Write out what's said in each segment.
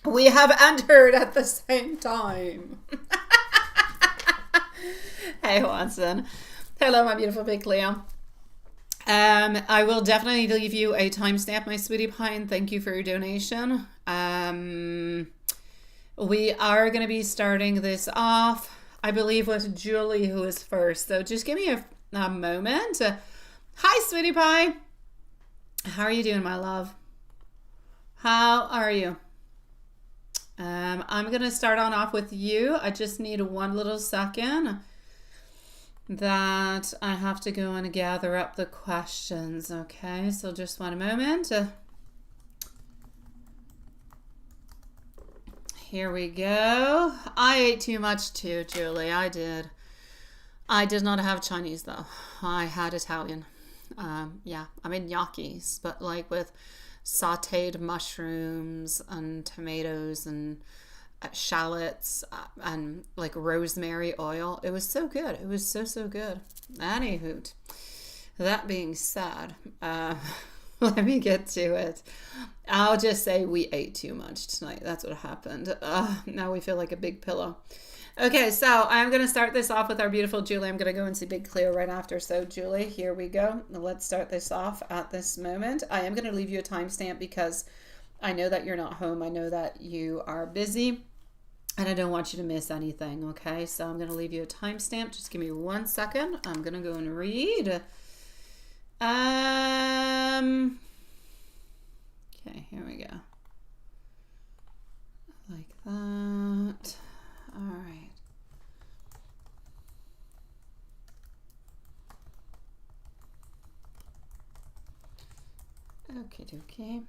We have entered at the same time. Hey, Watson. Hello, my beautiful big Leo. I will definitely leave you a timestamp, my sweetie pie, and thank you for your donation. We are going to be starting this off, I believe, with Julie, who is first. So just give me a moment. Hi, sweetie pie. How are you doing, my love? How are you? I'm going to start on off with you. I just need one little second that I have to go and gather up the questions. Okay, so just one moment. Here we go. I ate too much too, Julie. I did. I did not have Chinese though. I had Italian. Yeah, I made gnocchis, but like with sauteed mushrooms and tomatoes and shallots and like rosemary oil. It was so good. It was so good. Anywho, that being said, let me get to it. I'll just say we ate too much tonight. That's what happened. Now we feel like a big pillow. Okay, so I'm going to start this off with our beautiful Julie. I'm going to go and see Big Cleo right after. So Julie, here we go. Let's start this off at this moment. I am going to leave you a timestamp because I know that you're not home. I know that you are busy and I don't want you to miss anything. Okay, so I'm going to leave you a timestamp. Just give me 1 second. I'm going to go and read. Okay, here we go. Like that. All right. Okay, dokie.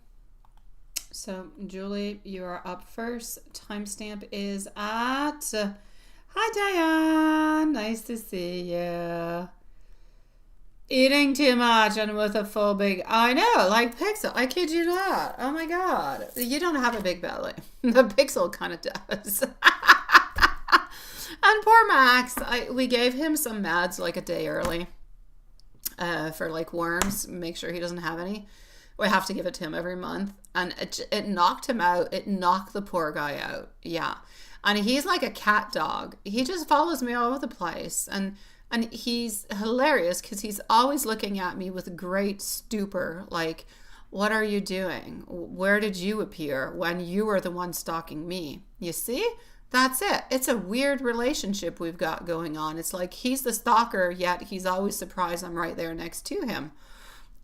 So, Julie, you are up first. Timestamp is at... Hi, Diane. Nice to see you. Eating too much and with a full big... I know, like Pixel. I kid you not. Oh, my God. You don't have a big belly. The Pixel kind of does. And poor Max, we gave him some meds like a day early for like worms. Make sure he doesn't have any. We have to give it to him every month. And it knocked him out. It knocked the poor guy out. Yeah. And he's like a cat dog. He just follows me all over the place. And he's hilarious because he's always looking at me with great stupor. Like, what are you doing? Where did you appear when you were the one stalking me? You see? That's it. It's a weird relationship we've got going on. It's like he's the stalker, yet he's always surprised I'm right there next to him.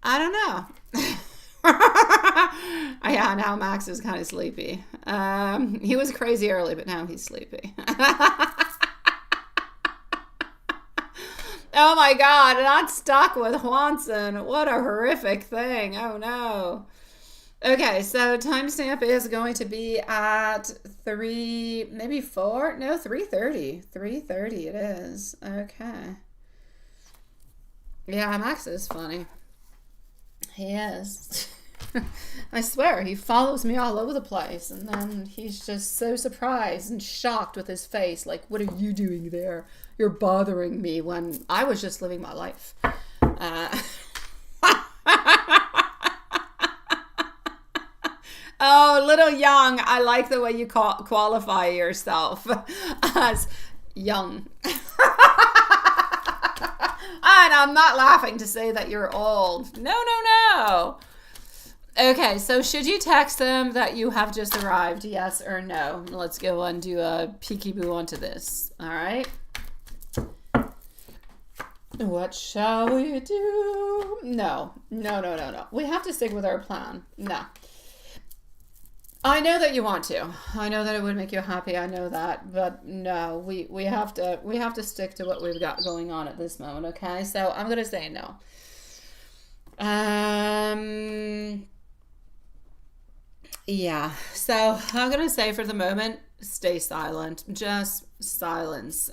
I don't know. Yeah, now Max is kind of sleepy. He was crazy early, but now he's sleepy. Oh my God, not stuck with Juanson. What a horrific thing. Oh no. Okay, so timestamp is going to be at 3, maybe 4? No, 3:30. 3:30 it is. Okay. Yeah, Max is funny. He is. I swear, he follows me all over the place, and then he's just so surprised and shocked with his face, like, what are you doing there? You're bothering me, when I was just living my life. Oh, little young. I like the way you qualify yourself as young. And I'm not laughing to say that you're old. No. Okay, so should you text them that you have just arrived, yes or no? Let's go and do a peekaboo onto this. All right. What shall we do? No. We have to stick with our plan. No. I know that you want to. I know that it would make you happy. I know that, but no, we have to stick to what we've got going on at this moment. Okay, so I'm gonna say no. Yeah. So I'm gonna say for the moment, stay silent. Just silence.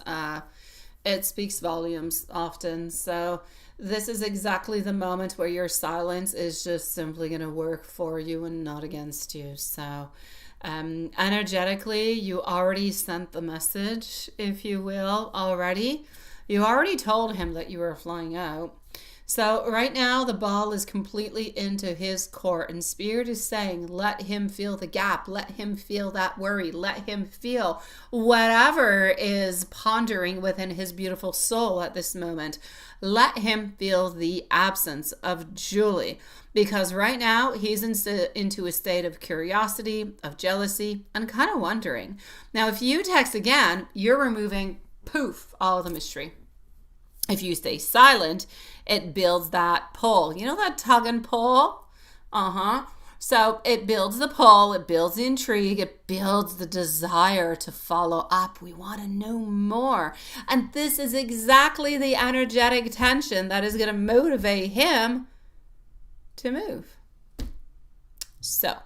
It speaks volumes often. So this is exactly the moment where your silence is just simply going to work for you and not against you. So energetically, you already sent the message, if you will, already. You already told him that you were flying out. So right now the ball is completely into his court, and Spirit is saying, let him feel the gap, let him feel that worry, let him feel whatever is pondering within his beautiful soul at this moment. Let him feel the absence of Julie, because right now he's into a state of curiosity, of jealousy, and kind of wondering. Now, if you text again, you're removing, poof, all the mystery. If you stay silent, it builds that pull. You know that tug and pull? So it builds the pull, it builds the intrigue, it builds the desire to follow up. We want to know more. And this is exactly the energetic tension that is going to motivate him to move. So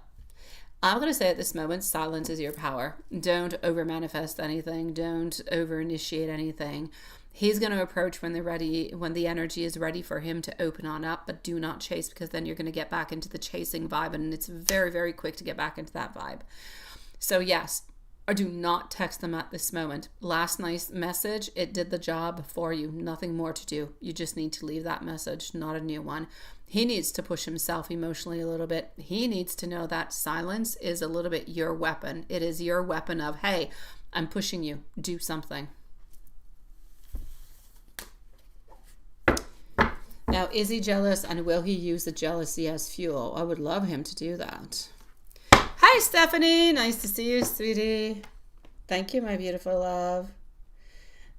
I'm going to say at this moment, silence is your power. Don't over manifest anything. Don't over initiate anything. He's going to approach when the energy is ready for him to open on up, but do not chase, because then you're going to get back into the chasing vibe, and it's very, very quick to get back into that vibe. So yes, or do not text them at this moment. Last night's message, it did the job for you. Nothing more to do. You just need to leave that message, not a new one. He needs to push himself emotionally a little bit. He needs to know that silence is a little bit your weapon. It is your weapon of, hey, I'm pushing you. Do something. Now, is he jealous, and will he use the jealousy as fuel? I would love him to do that. Hi, Stephanie. Nice to see you, sweetie. Thank you, my beautiful love.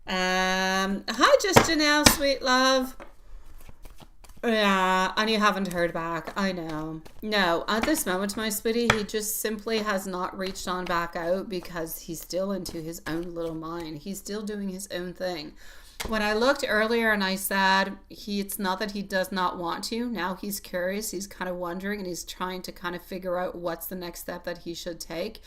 Hi, just Janelle, sweet love. Yeah, and you haven't heard back. I know. No, at this moment, my sweetie, he just simply has not reached on back out because he's still into his own little mind. He's still doing his own thing. When I looked earlier and I said it's not that he does not want to. Now he's curious. He's kind of wondering, and he's trying to kind of figure out what's the next step that he should take.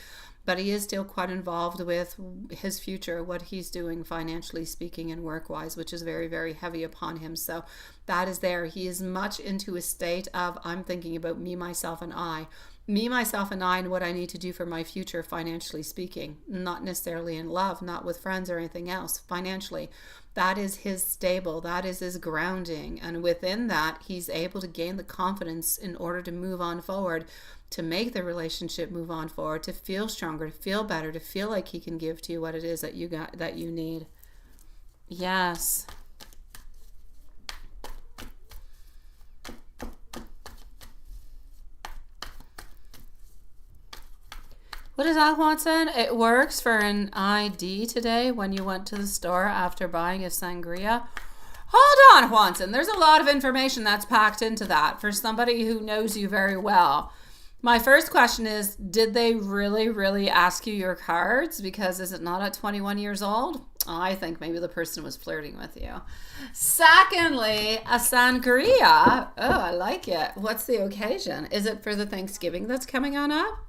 But he is still quite involved with his future, what he's doing financially speaking and work-wise, which is very, very heavy upon him. So that is there. He is much into a state of, I'm thinking about me, myself, and I. Me, myself, and I, and what I need to do for my future financially speaking. Not necessarily in love, not with friends or anything else. Financially. That is his stable. That is his grounding. And within that, he's able to gain the confidence in order to move on forward, to make the relationship move on forward, to feel stronger, to feel better, to feel like he can give to you what it is that you need. Yes. What is that, Watson? It works for an ID today when you went to the store after buying a sangria. Hold on, Watson. There's a lot of information that's packed into that for somebody who knows you very well. My first question is, did they really, really ask you your cards? Because is it not at 21 years old? I think maybe the person was flirting with you. Secondly, a sangria. Oh, I like it. What's the occasion? Is it for the Thanksgiving that's coming on up?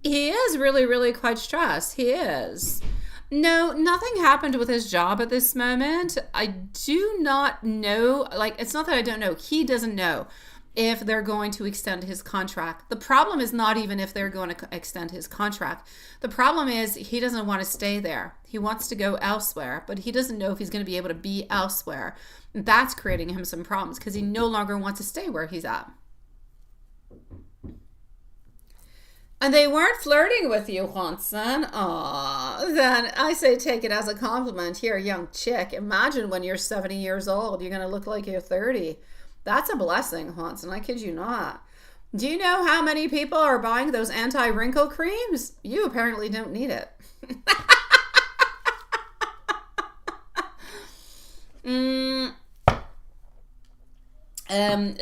He is really, really quite stressed. He is. No, nothing happened with his job at this moment. I do not know. Like, it's not that I don't know. He doesn't know if they're going to extend his contract. The problem is not even if they're going to extend his contract. The problem is he doesn't want to stay there. He wants to go elsewhere, but he doesn't know if he's going to be able to be elsewhere. That's creating him some problems because he no longer wants to stay where he's at. And they weren't flirting with you, Hanson. Aw, then I say take it as a compliment. Here, young chick, imagine when you're 70 years old, you're going to look like you're 30. That's a blessing, Hanson. I kid you not. Do you know how many people are buying those anti-wrinkle creams? You apparently don't need it.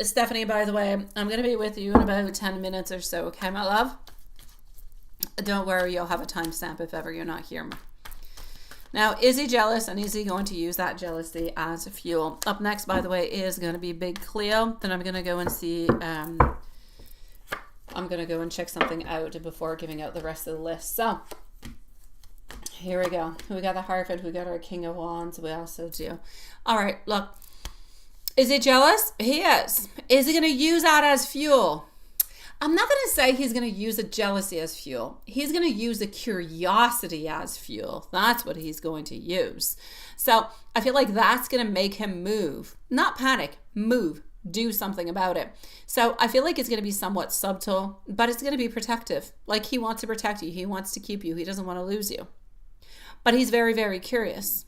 Stephanie, by the way, I'm going to be with you in about 10 minutes or so. Okay, my love? Don't worry, you'll have a timestamp if ever you're not here. Now, is he jealous, and is he going to use that jealousy as fuel? Up next, by the way, is going to be Big Cleo. Then I'm going to go and see, I'm going to go and check something out before giving out the rest of the list. So, here we go. We got the Hierophant, we got our King of Wands, we also do. All right, look. Is he jealous? He is. Is he going to use that as fuel? I'm not going to say he's going to use the jealousy as fuel. He's going to use the curiosity as fuel. That's what he's going to use. So I feel like that's going to make him move, not panic, move, do something about it. So I feel like it's going to be somewhat subtle, but it's going to be protective. Like he wants to protect you. He wants to keep you. He doesn't want to lose you. But he's very, very curious.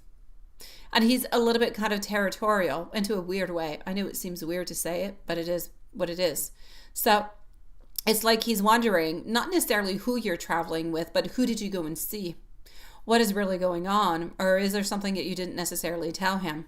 And he's a little bit kind of territorial into a weird way. I know it seems weird to say it, but it is what it is. So it's like he's wondering, not necessarily who you're traveling with, but who did you go and see? What is really going on? Or is there something that you didn't necessarily tell him?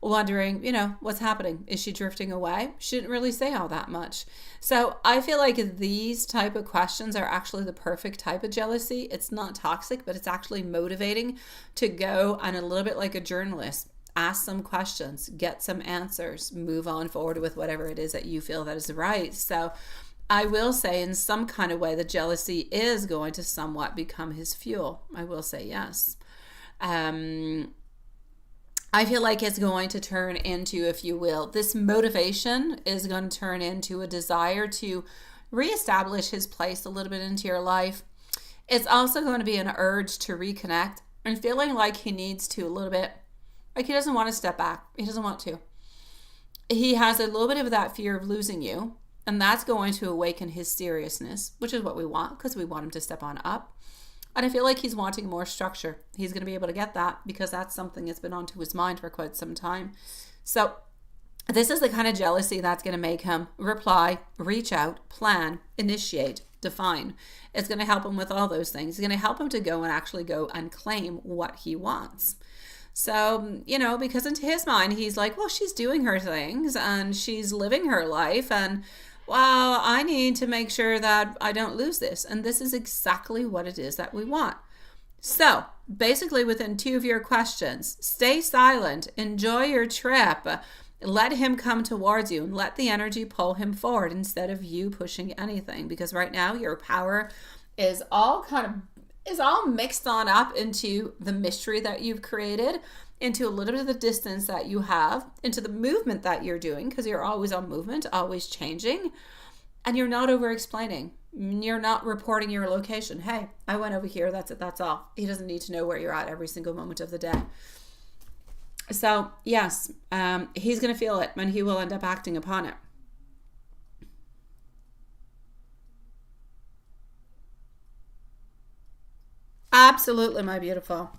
Wondering, what's happening? Is she drifting away? She didn't really say all that much. So I feel like these type of questions are actually the perfect type of jealousy. It's not toxic, but it's actually motivating to go and a little bit like a journalist. Ask some questions, get some answers, move on forward with whatever it is that you feel that is right. So I will say in some kind of way, the jealousy is going to somewhat become his fuel. I will say yes. I feel like it's going to turn into, if you will, this motivation is going to turn into a desire to reestablish his place a little bit into your life. It's also going to be an urge to reconnect and feeling like he needs to a little bit, like he doesn't want to step back. He doesn't want to. He has a little bit of that fear of losing you, and that's going to awaken his seriousness, which is what we want because we want him to step on up. And I feel like he's wanting more structure. He's going to be able to get that because that's something that's been onto his mind for quite some time. So this is the kind of jealousy that's going to make him reply, reach out, plan, initiate, define. It's going to help him with all those things. It's going to help him to go and actually go and claim what he wants. So, because into his mind, he's like, well, she's doing her things and she's living her life and well, I need to make sure that I don't lose this. And this is exactly what it is that we want. So basically within 2 of your questions, stay silent, enjoy your trip, let him come towards you and let the energy pull him forward instead of you pushing anything. Because right now your power is all mixed on up into the mystery that you've created, into a little bit of the distance that you have, into the movement that you're doing, because you're always on movement, always changing, and you're not over explaining. You're not reporting your location. Hey, I went over here, that's it, that's all. He doesn't need to know where you're at every single moment of the day. So yes, he's going to feel it and he will end up acting upon it. Absolutely, my beautiful.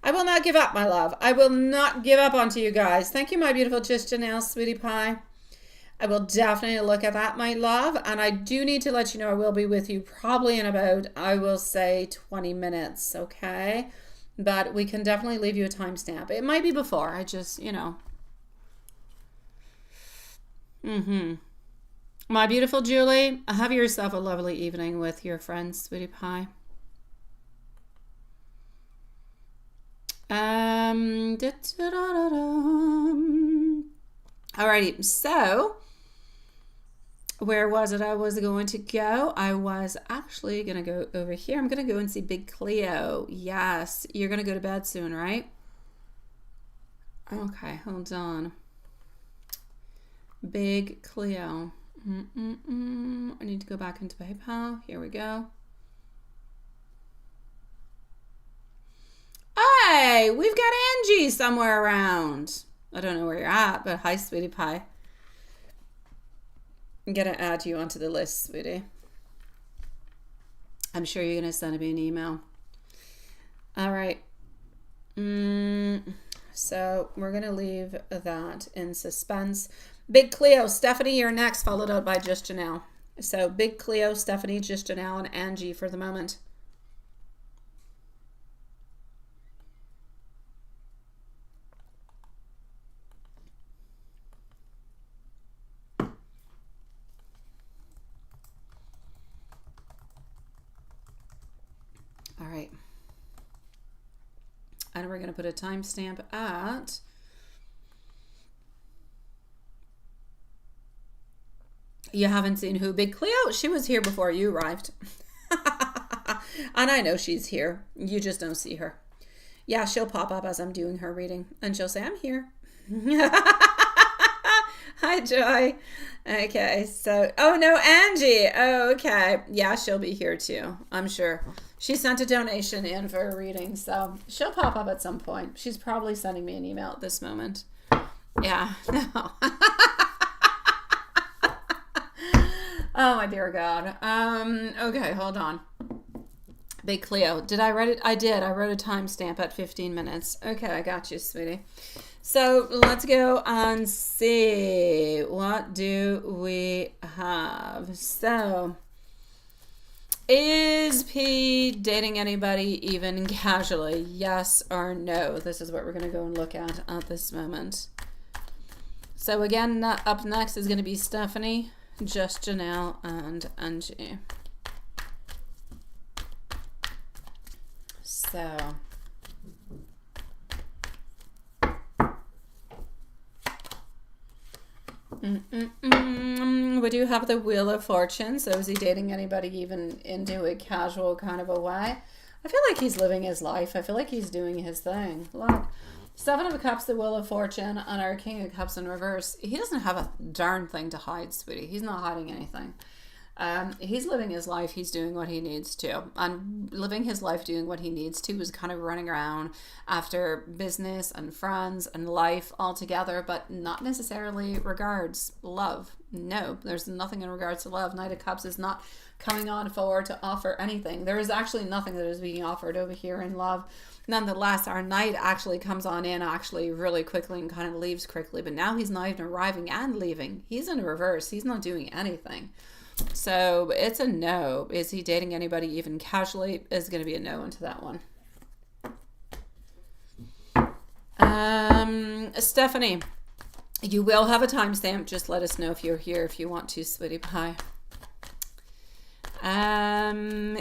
I will not give up, my love. I will not give up onto you guys. Thank you, my beautiful Just Janelle, sweetie pie. I will definitely look at that, my love. And I do need to let you know I will be with you probably in about, I will say, 20 minutes, okay? But we can definitely leave you a timestamp. It might be before. I just, My beautiful Julie, have yourself a lovely evening with your friends, sweetie pie. Alrighty, so where was it I was going to go? I was actually going to go over here. I'm going to go and see Big Cleo. Yes, you're going to go to bed soon, right? Okay, hold on. Big Cleo. I need to go back into PayPal. Here we go. Hey, we've got Angie somewhere around. I don't know where you're at, but hi, sweetie pie. I'm going to add you onto the list, sweetie. I'm sure you're going to send me an email. All right. So we're going to leave that in suspense. Big Cleo, Stephanie, you're next, followed out by Just Janelle. So Big Cleo, Stephanie, Just Janelle, and Angie for the moment. All right. And we're going to put a timestamp at you haven't seen who? Big Cleo? She was here before you arrived. And I know she's here. You just don't see her. Yeah, she'll pop up as I'm doing her reading and she'll say, I'm here. Hi, Joy. Okay, so, oh no, Angie. Oh, okay. Yeah, she'll be here too, I'm sure. She sent a donation in for a reading, so she'll pop up at some point. She's probably sending me an email at this moment. Yeah, no. Oh, my dear God. Okay, hold on. Big Cleo. Did I write it? I did. I wrote a timestamp at 15 minutes. Okay, I got you, sweetie. So let's go and see. What do we have? So, is P dating anybody even casually? Yes or no? This is what we're going to go and look at this moment. So again, up next is going to be Stephanie, Just Janelle, and Angie. So, we do have the Wheel of Fortune. So is he dating anybody even into a casual kind of a way? I feel like he's living his life. I feel like he's doing his thing. Look, Seven of Cups, the Wheel of Fortune, and our King of Cups in reverse. He doesn't have a darn thing to hide, sweetie. He's not hiding anything. He's living his life. He's doing what he needs to. And living his life doing what he needs to is kind of running around after business and friends and life all together, but not necessarily regards love. No, there's nothing in regards to love. Knight of Cups is not coming on forward to offer anything. There is actually nothing that is being offered over here in love. Nonetheless, our Knight actually comes on in actually really quickly and kind of leaves quickly, but now he's not even arriving and leaving. He's in reverse. He's not doing anything. So it's a no. Is he dating anybody even casually? Is going to be a no into that one. Stephanie, you will have a timestamp. Just let us know if you're here if you want to, sweetie pie.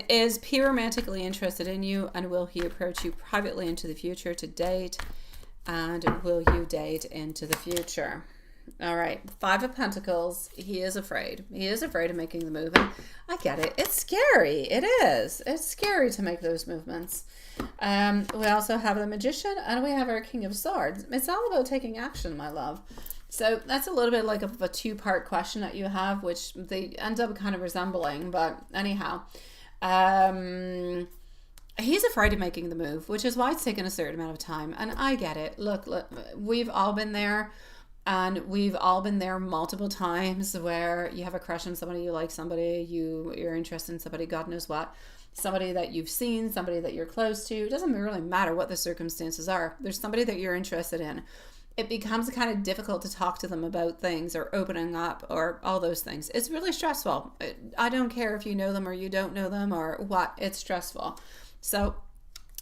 Is P romantically interested in you, and will he approach you privately into the future to date? And will you date into the future? All right, Five of Pentacles. He is afraid. He is afraid of making the move. And I get it. It's scary. It is. It's scary to make those movements. We also have the Magician, and we have our King of Swords. It's all about taking action, my love. So that's a little bit like a two-part question that you have, which they end up kind of resembling. But anyhow, he's afraid of making the move, which is why it's taken a certain amount of time. And I get it. Look, we've all been there. And we've all been there multiple times where you have a crush on somebody, you like somebody, you're interested in somebody, God knows what, somebody that you've seen, somebody that you're close to. It doesn't really matter what the circumstances are. There's somebody that you're interested in. It becomes kind of difficult to talk to them about things or opening up or all those things. It's really stressful. I don't care if you know them or you don't know them or what. It's stressful. So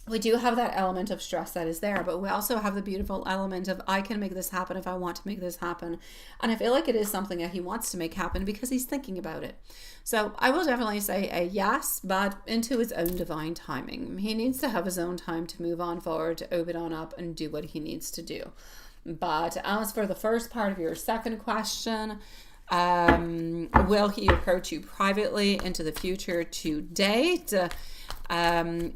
we do have that element of stress that is there, but we also have the beautiful element of I can make this happen if I want to make this happen. And I feel like it is something that he wants to make happen because he's thinking about it. So I will definitely say a yes, but into his own divine timing. He needs to have his own time to move on forward, to open on up and do what he needs to do. But as for the first part of your second question, will he approach you privately into the future to date?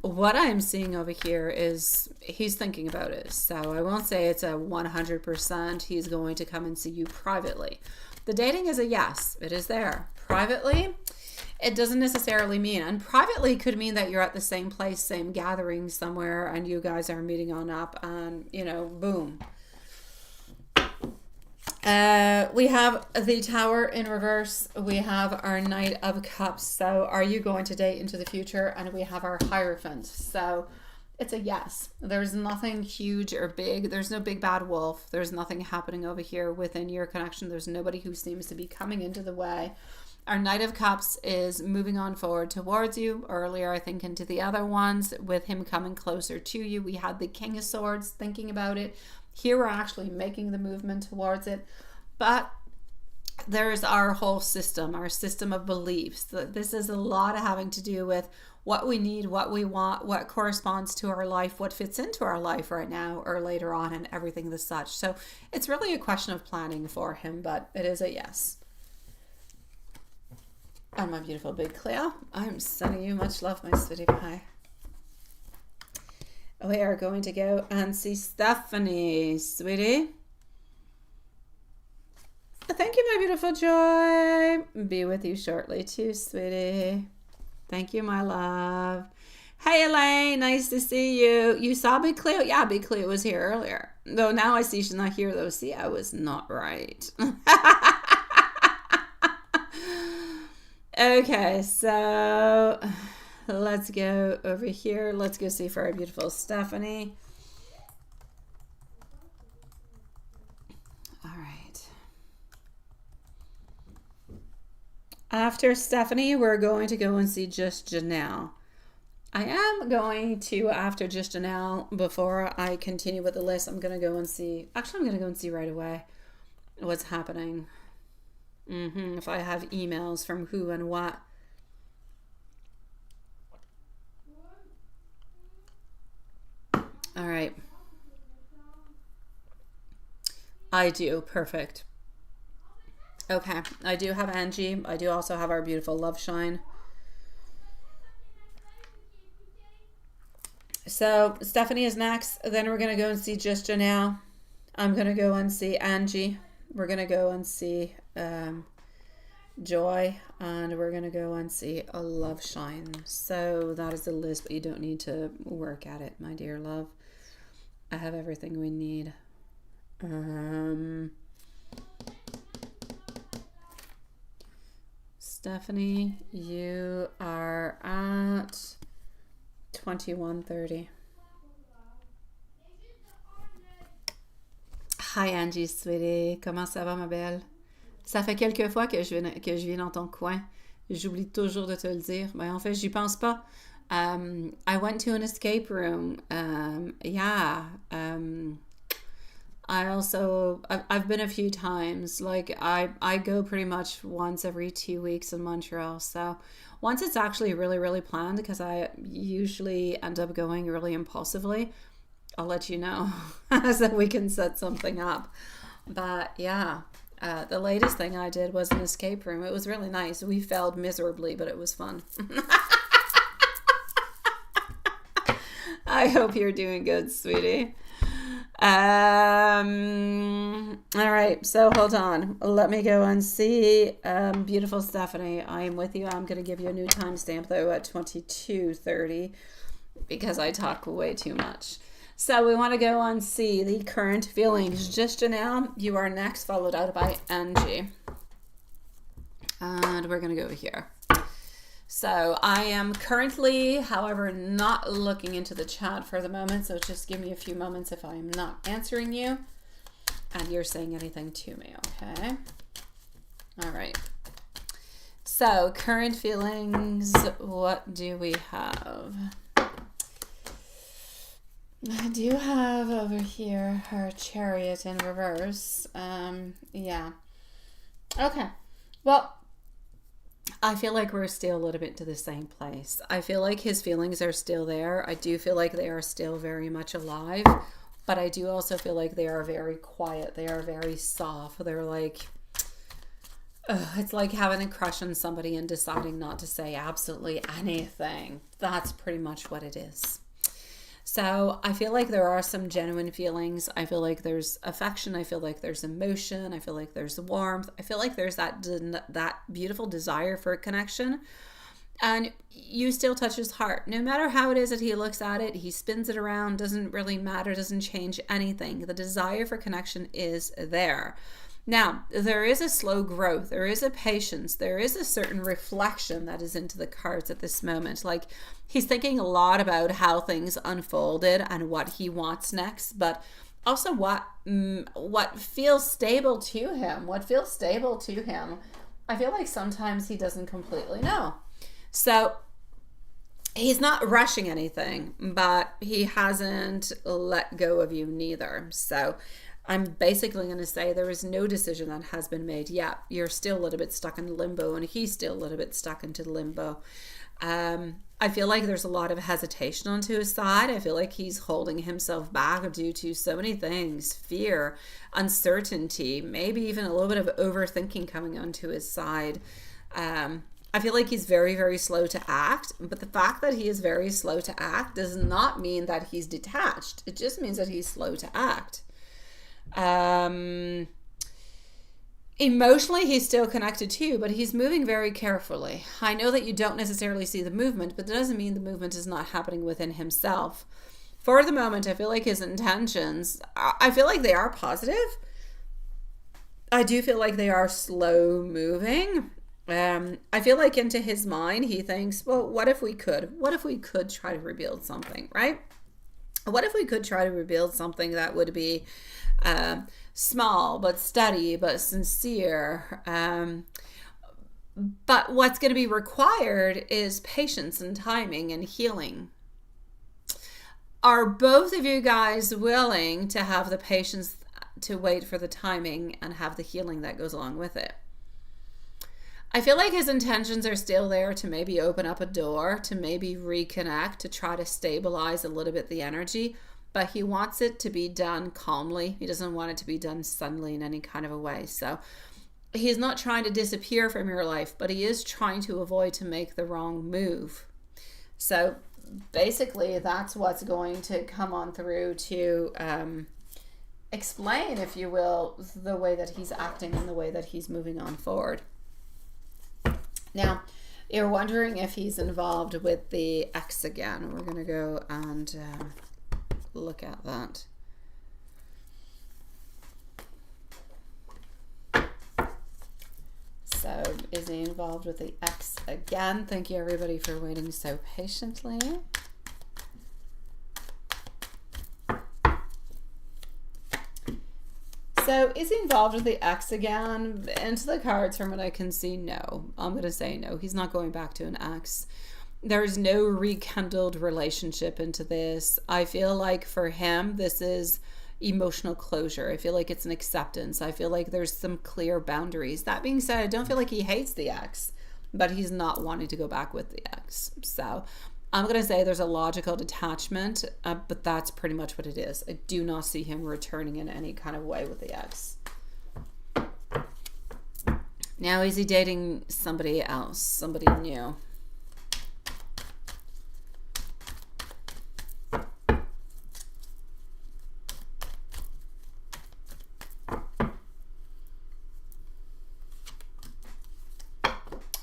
What I'm seeing over here is he's thinking about it. So I won't say it's a 100% he's going to come and see you privately. The dating is a yes, it is there. Privately, it doesn't necessarily mean, and privately could mean that you're at the same place, same gathering somewhere, and you guys are meeting on up and, you know, boom. We have the Tower in reverse. We have our Knight of Cups. So are you going to date into the future? And we have our Hierophant. So it's a yes. There's nothing huge or big. There's no big bad wolf. There's nothing happening over here within your connection. There's nobody who seems to be coming into the way. Our Knight of Cups is moving on forward towards you. Earlier, I think, into the other ones with him coming closer to you. We had the King of Swords thinking about it. Here we're actually making the movement towards it. But there's our whole system, our system of beliefs. This is a lot of having to do with what we need, what we want, what corresponds to our life, what fits into our life right now or later on, and everything as such. So it's really a question of planning for him, but it is a yes. And my beautiful big Cleo, I'm sending you much love, my sweetie pie. We are going to go and see Stephanie, sweetie. Thank you, my beautiful Joy. Be with you shortly too, sweetie. Thank you, my love. Hey, Elaine. Nice to see you. You saw Big Cleo? Yeah, Big Cleo was here earlier. Though now I see she's not here, though. See, I was not right. Okay, so let's go over here. Let's go see for our beautiful Stephanie. All right. After Stephanie, we're going to go and see just Janelle. I am going to, after just Janelle, before I continue with the list, I'm going to go and see, actually I'm going to go and see right away what's happening. If I have emails from who and what. All right. I do. Perfect. Okay. I do have Angie. I do also have our beautiful Love Shine. So Stephanie is next. Then we're going to go and see just Janelle. I'm going to go and see Angie. We're going to go and see Joy. And we're going to go and see a Love Shine. So that is the list, but you don't need to work at it, my dear love. I have everything we need. Stephanie, you are at 21:30. Hi Angie, sweetie. Comment ça va, ma belle? Ça fait quelques fois que je viens dans ton coin. J'oublie toujours de te le dire. Mais en fait, j'y pense pas. I went to an escape room. I've been a few times. Like I go pretty much once every 2 weeks in Montreal. So once it's actually really, really planned, because I usually end up going really impulsively, I'll let you know so we can set something up. But yeah, the latest thing I did was an escape room. It was really nice. We failed miserably, but it was fun. I hope you're doing good, sweetie. All right, so hold on. Let me go and see beautiful Stephanie. I am with you. I'm going to give you a new timestamp, though, at 22:30 because I talk way too much. So we want to go and see the current feelings. Just Janelle, you are next, followed out by Angie. And we're going to go here. So I am currently, however, not looking into the chat for the moment. So just give me a few moments if I am not answering you and you're saying anything to me, okay? All right. So current feelings, what do we have? I do have over here her Chariot in reverse. Yeah. Okay. Well, I feel like we're still a little bit to the same place. I feel like his feelings are still there. I do feel like they are still very much alive, but I do also feel like they are very quiet. They are very soft. They're like, it's like having a crush on somebody and deciding not to say absolutely anything. That's pretty much what it is. So I feel like there are some genuine feelings. I feel like there's affection. I feel like there's emotion. I feel like there's warmth. I feel like there's that beautiful desire for a connection. And you still touch his heart. No matter how it is that he looks at it, he spins it around, doesn't really matter, doesn't change anything. The desire for connection is there. Now, there is a slow growth, there is a patience, there is a certain reflection that is into the cards at this moment. Like, he's thinking a lot about how things unfolded and what he wants next, but also what feels stable to him. What feels stable to him, I feel like sometimes he doesn't completely know. So he's not rushing anything, but he hasn't let go of you neither. So I'm basically going to say there is no decision that has been made yet. You're still a little bit stuck in limbo, and he's still a little bit stuck into limbo. I feel like there's a lot of hesitation onto his side. I feel like he's holding himself back due to so many things: fear, uncertainty, maybe even a little bit of overthinking coming onto his side. I feel like he's very, very slow to act, but the fact that he is very slow to act does not mean that he's detached. It just means that he's slow to act. Emotionally, he's still connected to you, but he's moving very carefully. I know that you don't necessarily see the movement, but that doesn't mean the movement is not happening within himself. For the moment, I feel like his intentions, I feel like they are positive. I do feel like they are slow moving. I feel like into his mind, he thinks, well, what if we could? What if we could try to rebuild something, right? What if we could try to rebuild something that would be small, but steady, but sincere? But what's going to be required is patience and timing and healing. Are both of you guys willing to have the patience to wait for the timing and have the healing that goes along with it? I feel like his intentions are still there to maybe open up a door, to maybe reconnect, to try to stabilize a little bit the energy, but he wants it to be done calmly. He doesn't want it to be done suddenly in any kind of a way. So he's not trying to disappear from your life, but he is trying to avoid to make the wrong move. So basically that's what's going to come on through to explain, if you will, the way that he's acting and the way that he's moving on forward. Now, you're wondering if he's involved with the ex again. We're going to go and look at that. So, is he involved with the ex again? Thank you, everybody, for waiting so patiently. So, is he involved with the ex again? Into the cards, from what I can see, no. I'm going to say no. He's not going back to an ex. There's no rekindled relationship into this. I feel like for him, this is emotional closure. I feel like it's an acceptance. I feel like there's some clear boundaries. That being said, I don't feel like he hates the ex, but he's not wanting to go back with the ex. So I'm going to say there's a logical detachment, but that's pretty much what it is. I do not see him returning in any kind of way with the ex. Now, is he dating somebody else, somebody new?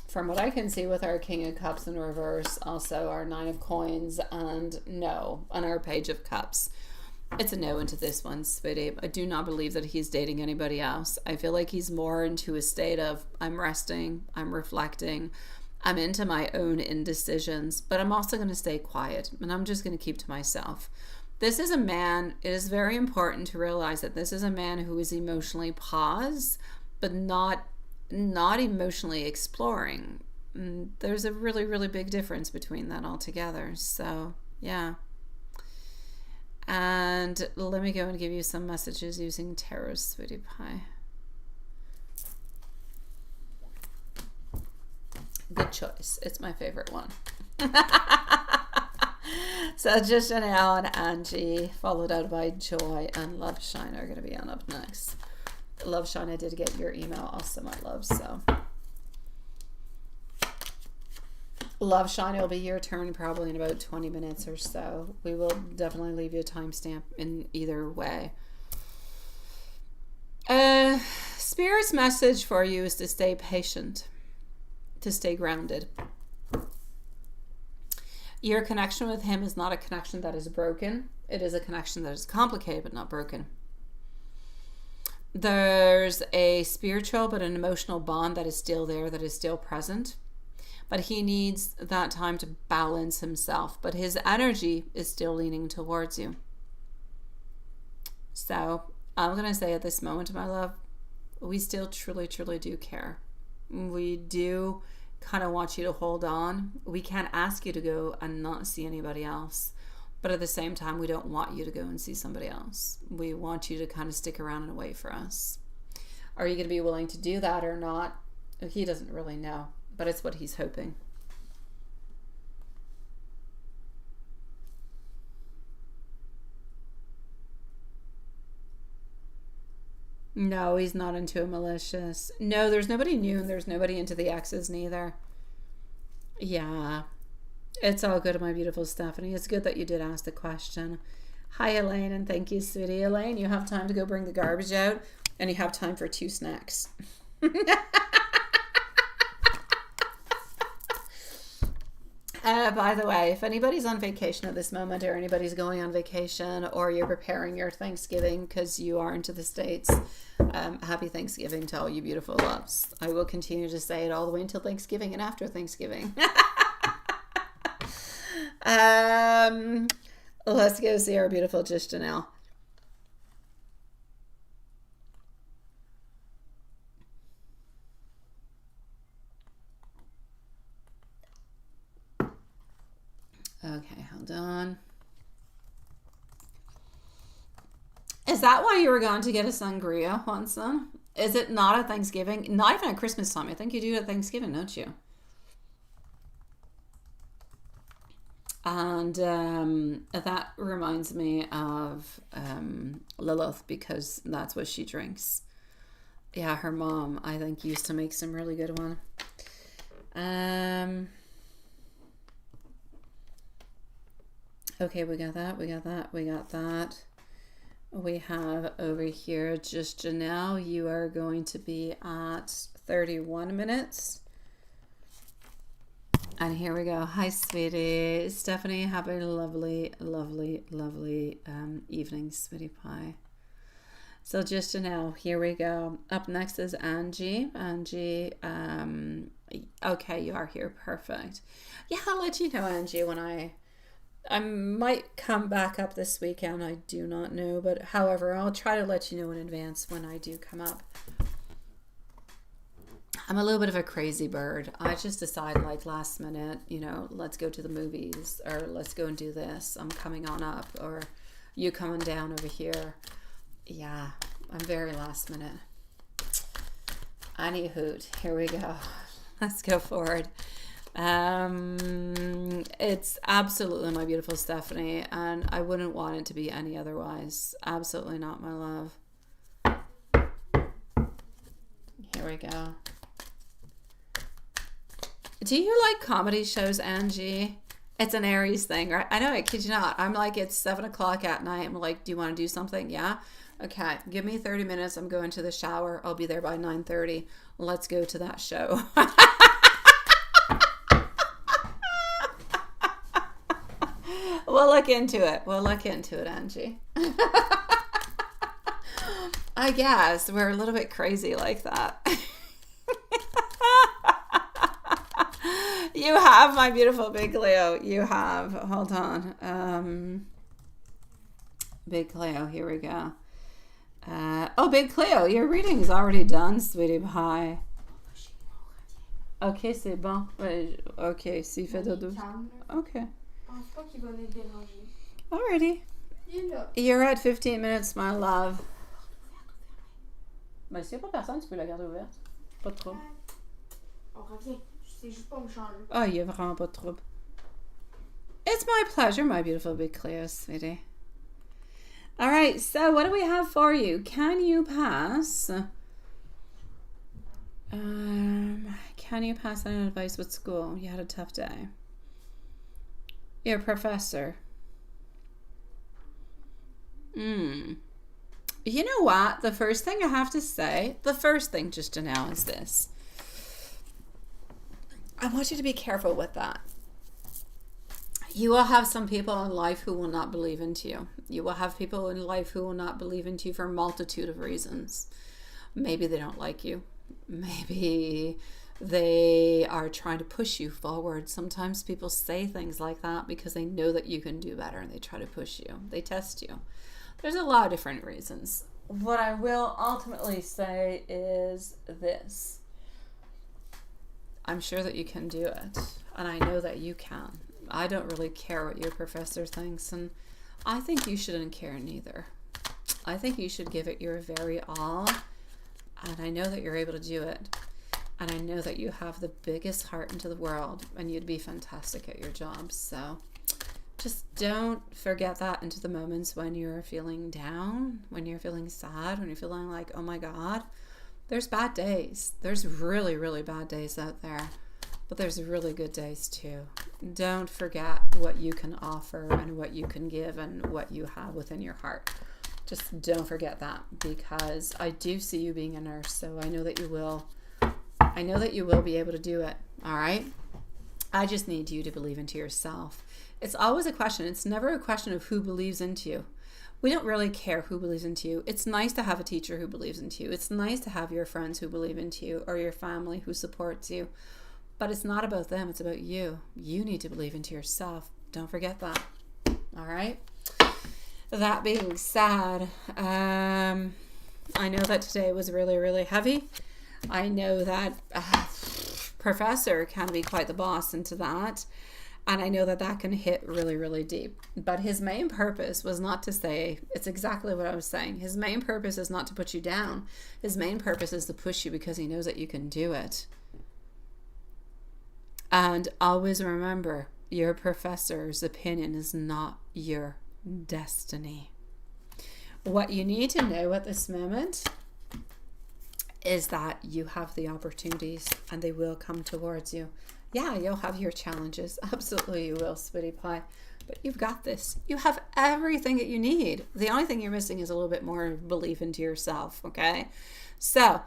From what I can see with our King of Cups in reverse, also our Nine of Coins, and no on our Page of Cups. It's a no into this one, sweetie. I do not believe that he's dating anybody else. I feel like he's more into a state of, I'm resting, I'm reflecting, I'm into my own indecisions, but I'm also going to stay quiet, and I'm just going to keep to myself. This is a man, it is very important to realize that this is a man who is emotionally paused, but not emotionally exploring. There's a really, really big difference between that altogether. So, yeah. And let me go and give you some messages using tarot, sweetie pie. Good choice. It's my favorite one. So just Janelle and Angie, followed out by Joy and Love Shine, are going to be on up next. Love Shine, I did get your email also, my love. So Love Shine, it'll be your turn probably in about 20 minutes or so. We will definitely leave you a timestamp in either way. Spirit's message for you is to stay patient, to stay grounded. Your connection with him is not a connection that is broken. It is a connection that is complicated but not broken. There's a spiritual but an emotional bond that is still there, that is still present. But he needs that time to balance himself. But his energy is still leaning towards you. So I'm going to say at this moment, my love, we still truly, truly do care. We do kind of want you to hold on. We can't ask you to go and not see anybody else. But at the same time, we don't want you to go and see somebody else. We want you to kind of stick around and wait for us. Are you going to be willing to do that or not? He doesn't really know, but it's what he's hoping. No, he's not into a malicious. No, there's nobody new and there's nobody into the exes neither. Yeah. It's all good, my beautiful Stephanie. It's good that you did ask the question. Hi, Elaine, and thank you, sweetie. Elaine, you have time to go bring the garbage out, and you have time for 2 snacks. By the way, if anybody's on vacation at this moment, or anybody's going on vacation, or you're preparing your Thanksgiving because you are into the States, happy Thanksgiving to all you beautiful loves. I will continue to say it all the way until Thanksgiving and after Thanksgiving. Let's go see our beautiful Just Janelle. Okay, hold on. Is that why you were going to get a sangria, Juanson? Is it not at Thanksgiving? Not even at Christmas time. I think you do it at Thanksgiving, don't you? And that reminds me of Lilith, because that's what she drinks. Yeah, her mom, I think, used to make some really good one. Okay, we got that, we got that, we got that. We have over here, Just Janelle, you are going to be at 31 minutes. And here we go. Hi, sweetie. Stephanie, have a lovely, lovely, lovely evening, sweetie pie. So Just Janelle, here we go. Up next is Angie. Angie, okay, you are here. Perfect. Yeah, I'll let you know, Angie, when I might come back up this weekend. I do not know, but however, I'll try to let you know in advance when I do come up. I'm a little bit of a crazy bird. I just decide like last minute, you know, let's go to the movies, or let's go and do this. I'm coming on up, or you coming down over here. Yeah, I'm very last minute. Any hoot. Here we go. Let's go forward. It's absolutely my beautiful Stephanie, and I wouldn't want it to be any otherwise. Absolutely not, my love. Here we go. Do you like comedy shows, Angie? It's an Aries thing, right? I know, I kid you not. I'm like, it's 7 o'clock at night. I'm like, do you want to do something? Yeah. Okay, give me 30 minutes. I'm going to the shower. I'll be there by 9:30. Let's go to that show. We'll look into it. We'll look into it, Angie. I guess we're a little bit crazy like that. You have my beautiful Big Cleo. You have. Hold on. Big Cleo. Here we go. Oh, Big Cleo, your reading's already done, sweetie pie. Ok, c'est bon. Ok, s'il fait dodo. Ok. Alrighty. You're at 15 minutes, my love. Ben, s'il n'y a pas personne, tu peux la garder ouverte. Pas de trouble. On revient. C'est juste pour me changer. Oh, il n'y a vraiment pas de trouble. It's my pleasure, my beautiful Big Cleo, sweetie. Alright, so what do we have for you? Can you pass? Can you pass any advice with school? You had a tough day. You're a professor. You know what? The first thing I have to say, just to now, is this. I want you to be careful with that. You will have some people in life who will not believe into you. You will have people in life who will not believe into you for a multitude of reasons. Maybe they don't like you. Maybe they are trying to push you forward. Sometimes people say things like that because they know that you can do better, and they try to push you. They test you. There's a lot of different reasons. What I will ultimately say is this. I'm sure that you can do it, and I know that you can. I don't really care what your professor thinks, and I think you shouldn't care neither. I think you should give it your very all, and I know that you're able to do it, and I know that you have the biggest heart into the world, and you'd be fantastic at your job. So just don't forget that into the moments when you're feeling down, when you're feeling sad, when you're feeling like, oh my God. There's bad days. There's really, really bad days out there. But there's really good days too. Don't forget what you can offer and what you can give and what you have within your heart. Just don't forget that, because I do see you being a nurse, so I know that you will I know that you will be able to do it. All right. I just need you to believe into yourself. It's always a question. It's never a question of who believes into you. We don't really care who believes into you. It's nice to have a teacher who believes into you. It's nice to have your friends who believe into you or your family who supports you. But it's not about them. It's about you. You need to believe into yourself. Don't forget that. All right. That being said, I know that today was really, really heavy. I know that Professor can be quite the boss into that. And I know that that can hit really, really deep. But his main purpose was not to say, it's exactly what I was saying. His main purpose is not to put you down. His main purpose is to push you because he knows that you can do it. And always remember, your professor's opinion is not your destiny. What you need to know at this moment is that you have the opportunities and they will come towards you. Yeah, you'll have your challenges. Absolutely you will, Sweetie Pie. But you've got this. You have everything that you need. The only thing you're missing is a little bit more belief into yourself, okay? So,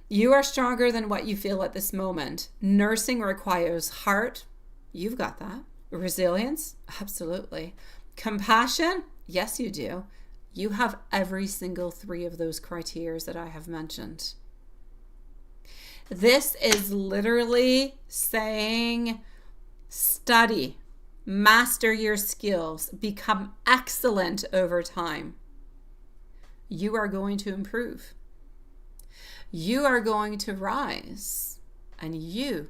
you are stronger than what you feel at this moment. Nursing requires heart. You've got that. Resilience? Absolutely. Compassion? Yes, you do. You have every single 3 of those criteria that I have mentioned. This is literally saying study, master your skills, become excellent over time. You are going to improve. You are going to rise, and you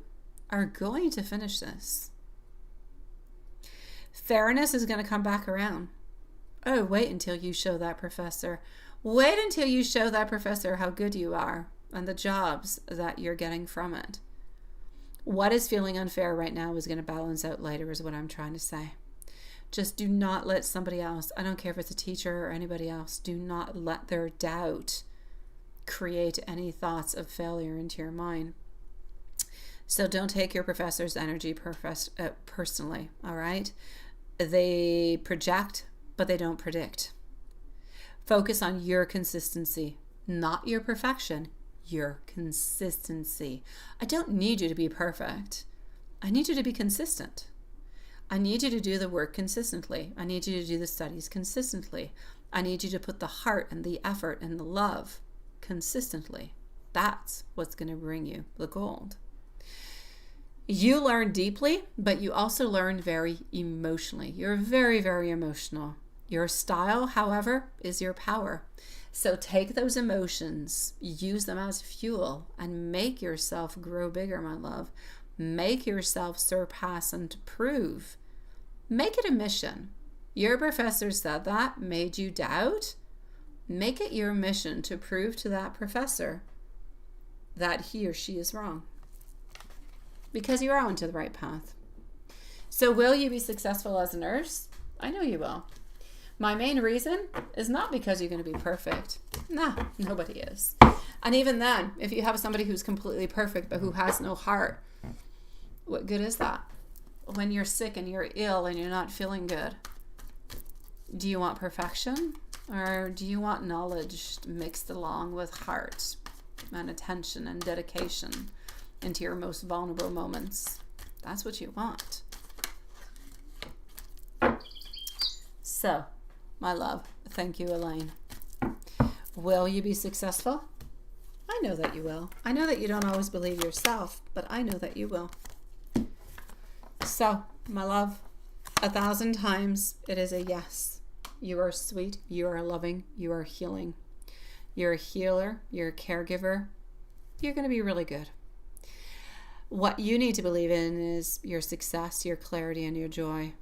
are going to finish this. Fairness is going to come back around. Oh, wait until you show that professor. Wait until you show that professor how good you are and the jobs that you're getting from it. What is feeling unfair right now is going to balance out later is what I'm trying to say. Just do not let somebody else, I don't care if it's a teacher or anybody else, do not let their doubt create any thoughts of failure into your mind. So don't take your professor's energy personally, all right? They project, but they don't predict. Focus on your consistency, not your perfection, your consistency. I don't need you to be perfect. I need you to be consistent. I need you to do the work consistently. I need you to do the studies consistently. I need you to put the heart and the effort and the love consistently. That's what's going to bring you the gold. You learn deeply, but you also learn very emotionally. You're very, very emotional. Your style, however, is your power. So take those emotions, use them as fuel, and make yourself grow bigger, my love. Make yourself surpass and prove. Make it a mission. Your professor said that, made you doubt. Make it your mission to prove to that professor that he or she is wrong. Because you are onto the right path. So will you be successful as a nurse? I know you will. My main reason is not because you're going to be perfect. Nah, nobody is. And even then, if you have somebody who's completely perfect but who has no heart, what good is that? When you're sick and you're ill and you're not feeling good, do you want perfection? Or do you want knowledge mixed along with heart and attention and dedication into your most vulnerable moments? That's what you want. So, my love, thank you, Elaine. Will you be successful? I know that you will. I know that you don't always believe yourself, but I know that you will. So, my love, 1,000 times it is a yes. You are sweet, you are loving, you are healing. You're a healer, you're a caregiver. You're going to be really good. What you need to believe in is your success, your clarity, and your joy.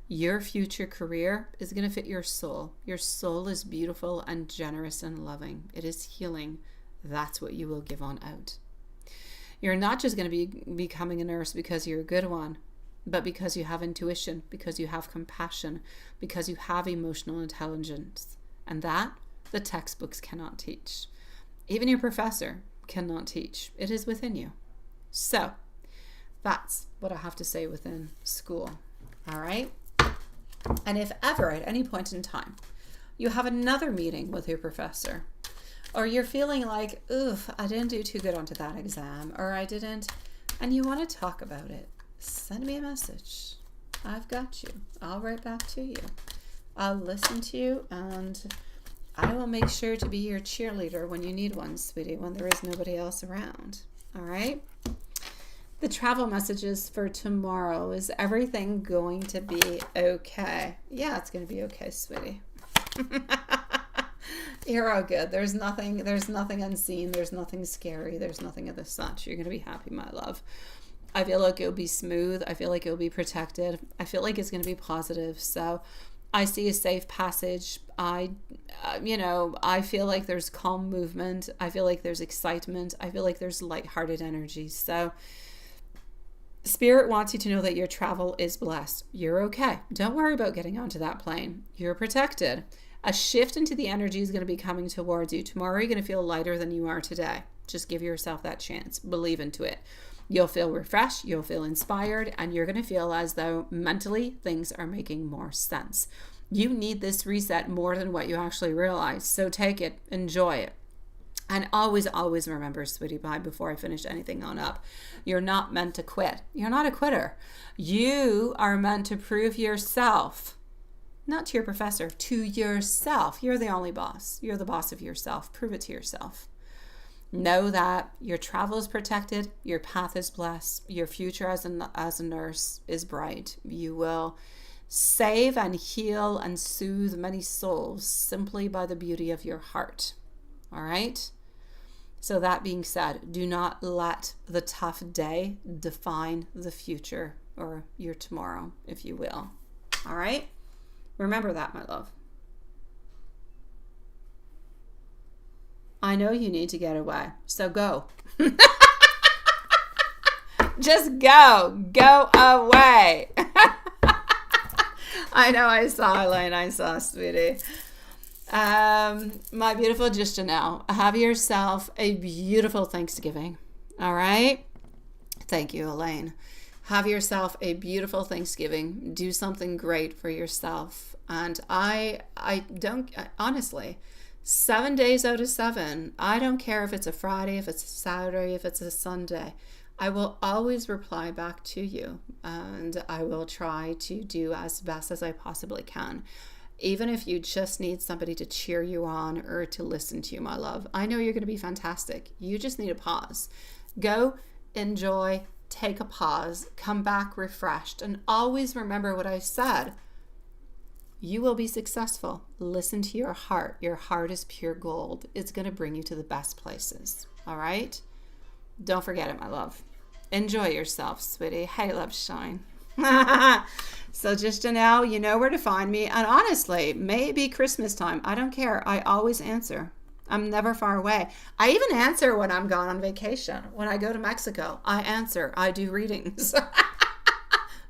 Your future career is going to fit your soul. Your soul is beautiful and generous and loving. It is healing. That's what you will give on out. You're not just going to be becoming a nurse because you're a good one, but because you have intuition, because you have compassion, because you have emotional intelligence. And that the textbooks cannot teach. Even your professor cannot teach. It is within you. So that's what I have to say within school. All right? And if ever at any point in time you have another meeting with your professor, or you're feeling like, oof, I didn't do too good onto that exam, or I didn't, and you want to talk about it, send me a message. I've got you. I'll write back to you. I'll listen to you, and I will make sure to be your cheerleader when you need one, sweetie, when there is nobody else around. All right? The travel messages for tomorrow. Is everything going to be okay? Yeah, it's going to be okay, sweetie. You're all good. There's nothing unseen. There's nothing scary. There's nothing of the such. You're going to be happy, my love. I feel like it'll be smooth. I feel like it'll be protected. I feel like it's going to be positive. So I see a safe passage. I feel like there's calm movement. I feel like there's excitement. I feel like there's lighthearted energy. So Spirit wants you to know that your travel is blessed. You're okay. Don't worry about getting onto that plane. You're protected. A shift into the energy is going to be coming towards you. Tomorrow you're going to feel lighter than you are today. Just give yourself that chance. Believe into it. You'll feel refreshed, you'll feel inspired, and you're going to feel as though mentally things are making more sense. You need this reset more than what you actually realize. So take it, enjoy it. And always, always remember, sweetie pie, before I finish anything on up, you're not meant to quit. You're not a quitter. You are meant to prove yourself, not to your professor, to yourself. You're the only boss. You're the boss of yourself. Prove it to yourself. Know that your travel is protected, your path is blessed, your future as a nurse is bright. You will save and heal and soothe many souls simply by the beauty of your heart. All right? So that being said, do not let the tough day define the future or your tomorrow, if you will. All right? Remember that, my love. I know you need to get away, so go. Just go. Go away. I know, I saw, Elaine. I saw, sweetie. My beautiful just now, have yourself a beautiful Thanksgiving. All right? Thank you, Elaine. Have yourself a beautiful Thanksgiving. Do something great for yourself. And I don't, honestly, 7 days out of 7, I don't care if it's a Friday, if it's a Saturday, if it's a Sunday, I will always reply back to you, and I will try to do as best as I possibly can. Even if you just need somebody to cheer you on or to listen to you, my love. I know you're going to be fantastic. You just need a pause. Go, enjoy, take a pause, come back refreshed, and always remember what I said. You will be successful. Listen to your heart. Your heart is pure gold. It's going to bring you to the best places. All right? Don't forget it, my love. Enjoy yourself, sweetie. Hey, love, shine. So just to know, you know where to find me. And honestly, maybe Christmas time. I don't care. I always answer. I'm never far away. I even answer when I'm gone on vacation. When I go to Mexico, I answer. I do readings.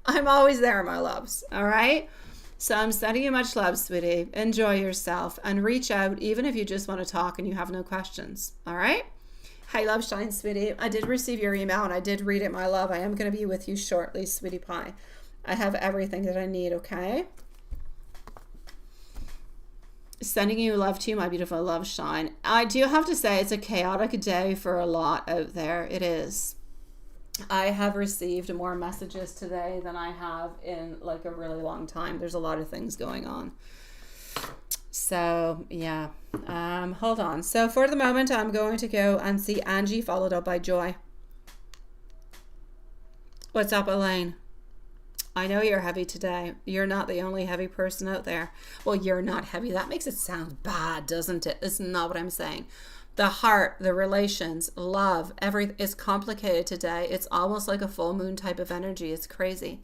I'm always there, my loves. All right? So I'm sending you much love, sweetie. Enjoy yourself and reach out even if you just want to talk and you have no questions. All right? Hi, love, shine, sweetie. I did receive your email and I did read it, my love. I am going to be with you shortly, sweetie pie. I have everything that I need, okay? Sending you love to you, my beautiful love, shine. I do have to say it's a chaotic day for a lot out there. It is. I have received more messages today than I have in like a really long time. There's a lot of things going on. So, yeah. Hold on. So, for the moment, I'm going to go and see Angie followed up by Joy. What's up, Elaine? I know you're heavy today. You're not the only heavy person out there. Well, you're not heavy. That makes it sound bad, doesn't it? It's not what I'm saying. The heart, the relations, love, everything is complicated today. It's almost like a full moon type of energy. It's crazy.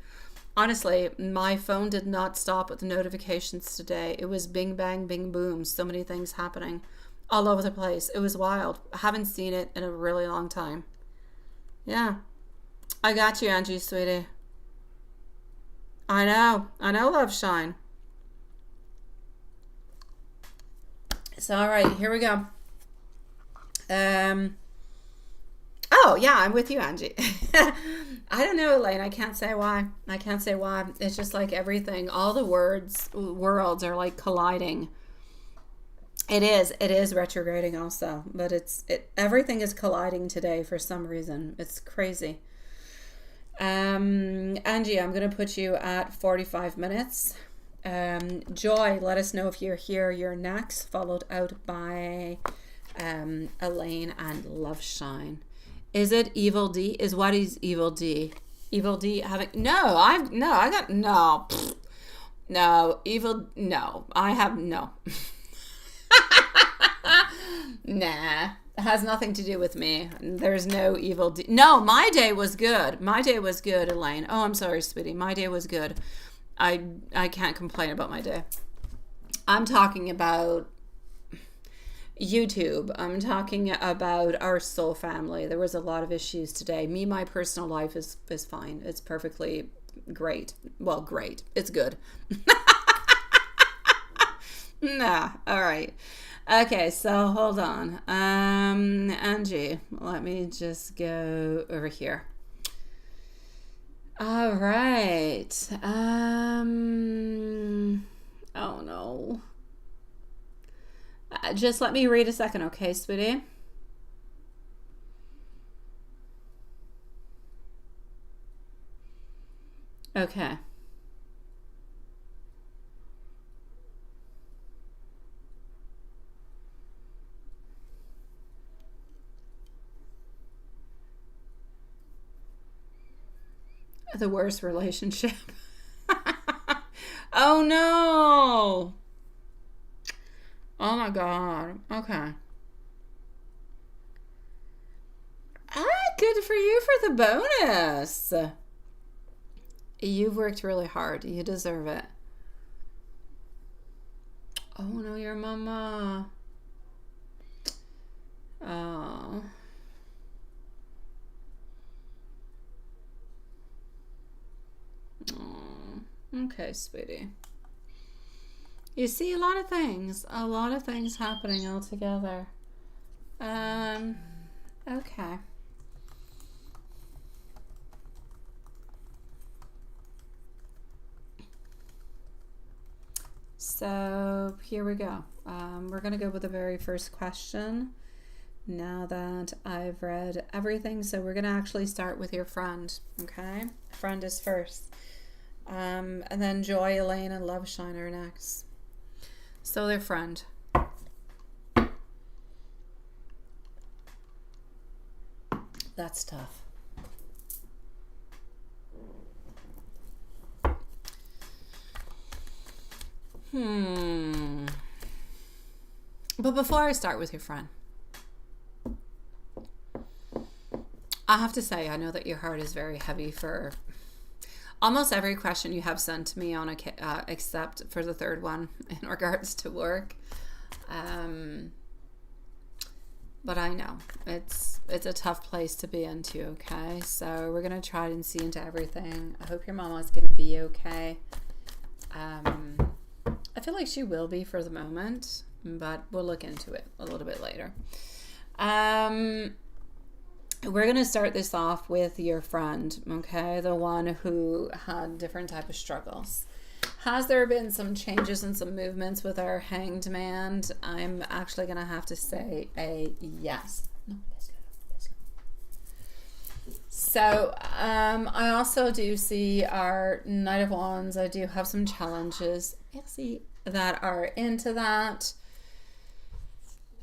Honestly, my phone did not stop with the notifications today. It was bing, bang, bing, boom. So many things happening all over the place. It was wild. I haven't seen it in a really long time. Yeah. I got you, Angie, sweetie. I know, love, shine. So, all right, here we go. Oh, yeah, I'm with you, Angie. I don't know, Elaine. I can't say why. It's just like everything. All the worlds are like colliding. It is retrograding also, but everything is colliding today for some reason. It's crazy. Angie, I'm going to put you at 45 minutes. Joy, let us know if you're here. You're next, followed out by Elaine and Love Shine. Is it Evil D? What is Evil D? Evil D having I have no. Nah, it has nothing to do with me. There's no evil no, my day was good. My day was good, Elaine. Oh, I'm sorry, sweetie. My day was good. I can't complain about my day. I'm talking about YouTube. I'm talking about our soul family. There was a lot of issues today. My personal life is fine. It's perfectly great. Well, great. It's good. Nah, all right. Okay, so hold on. Angie, let me just go over here. All right. Oh no. Just let me read a second, okay, sweetie? Okay. The worst relationship. Oh no. Oh my god. Okay. Good for you for the bonus. You've worked really hard. You deserve it. Oh no, your mama. Oh. Oh. Okay, sweetie. You see a lot of things happening all together. Okay. So here we go. We're going to go with the very first question now that I've read everything. So we're going to actually start with your friend, okay? Friend is first. And then Joy, Elaine, and Love Shine are next. So their friend. That's tough. But before I start with your friend, I have to say, I know that your heart is very heavy for almost every question you have sent to me on except for the third one in regards to work. But I know it's a tough place to be into, okay? So we're going to try and see into everything. I hope your mama's going to be okay. I feel like she will be for the moment, but we'll look into it a little bit later. We're going to start this off with your friend, okay? The one who had different type of struggles. Has there been some changes and some movements with our hanged man? I'm actually going to have to say a yes. No, let's go. So, I also do see our Knight of Wands. I do have some challenges that are into that.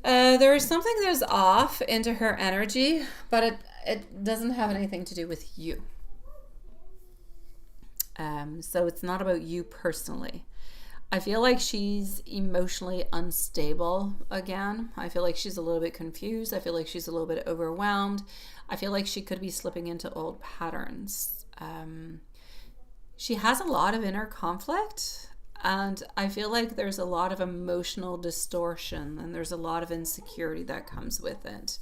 There is something that's off into her energy, but it doesn't have anything to do with you. So it's not about you personally. I feel like she's emotionally unstable again. I feel like she's a little bit confused. I feel like she's a little bit overwhelmed. I feel like she could be slipping into old patterns. She has a lot of inner conflict, and I feel like there's a lot of emotional distortion, and there's a lot of insecurity that comes with it.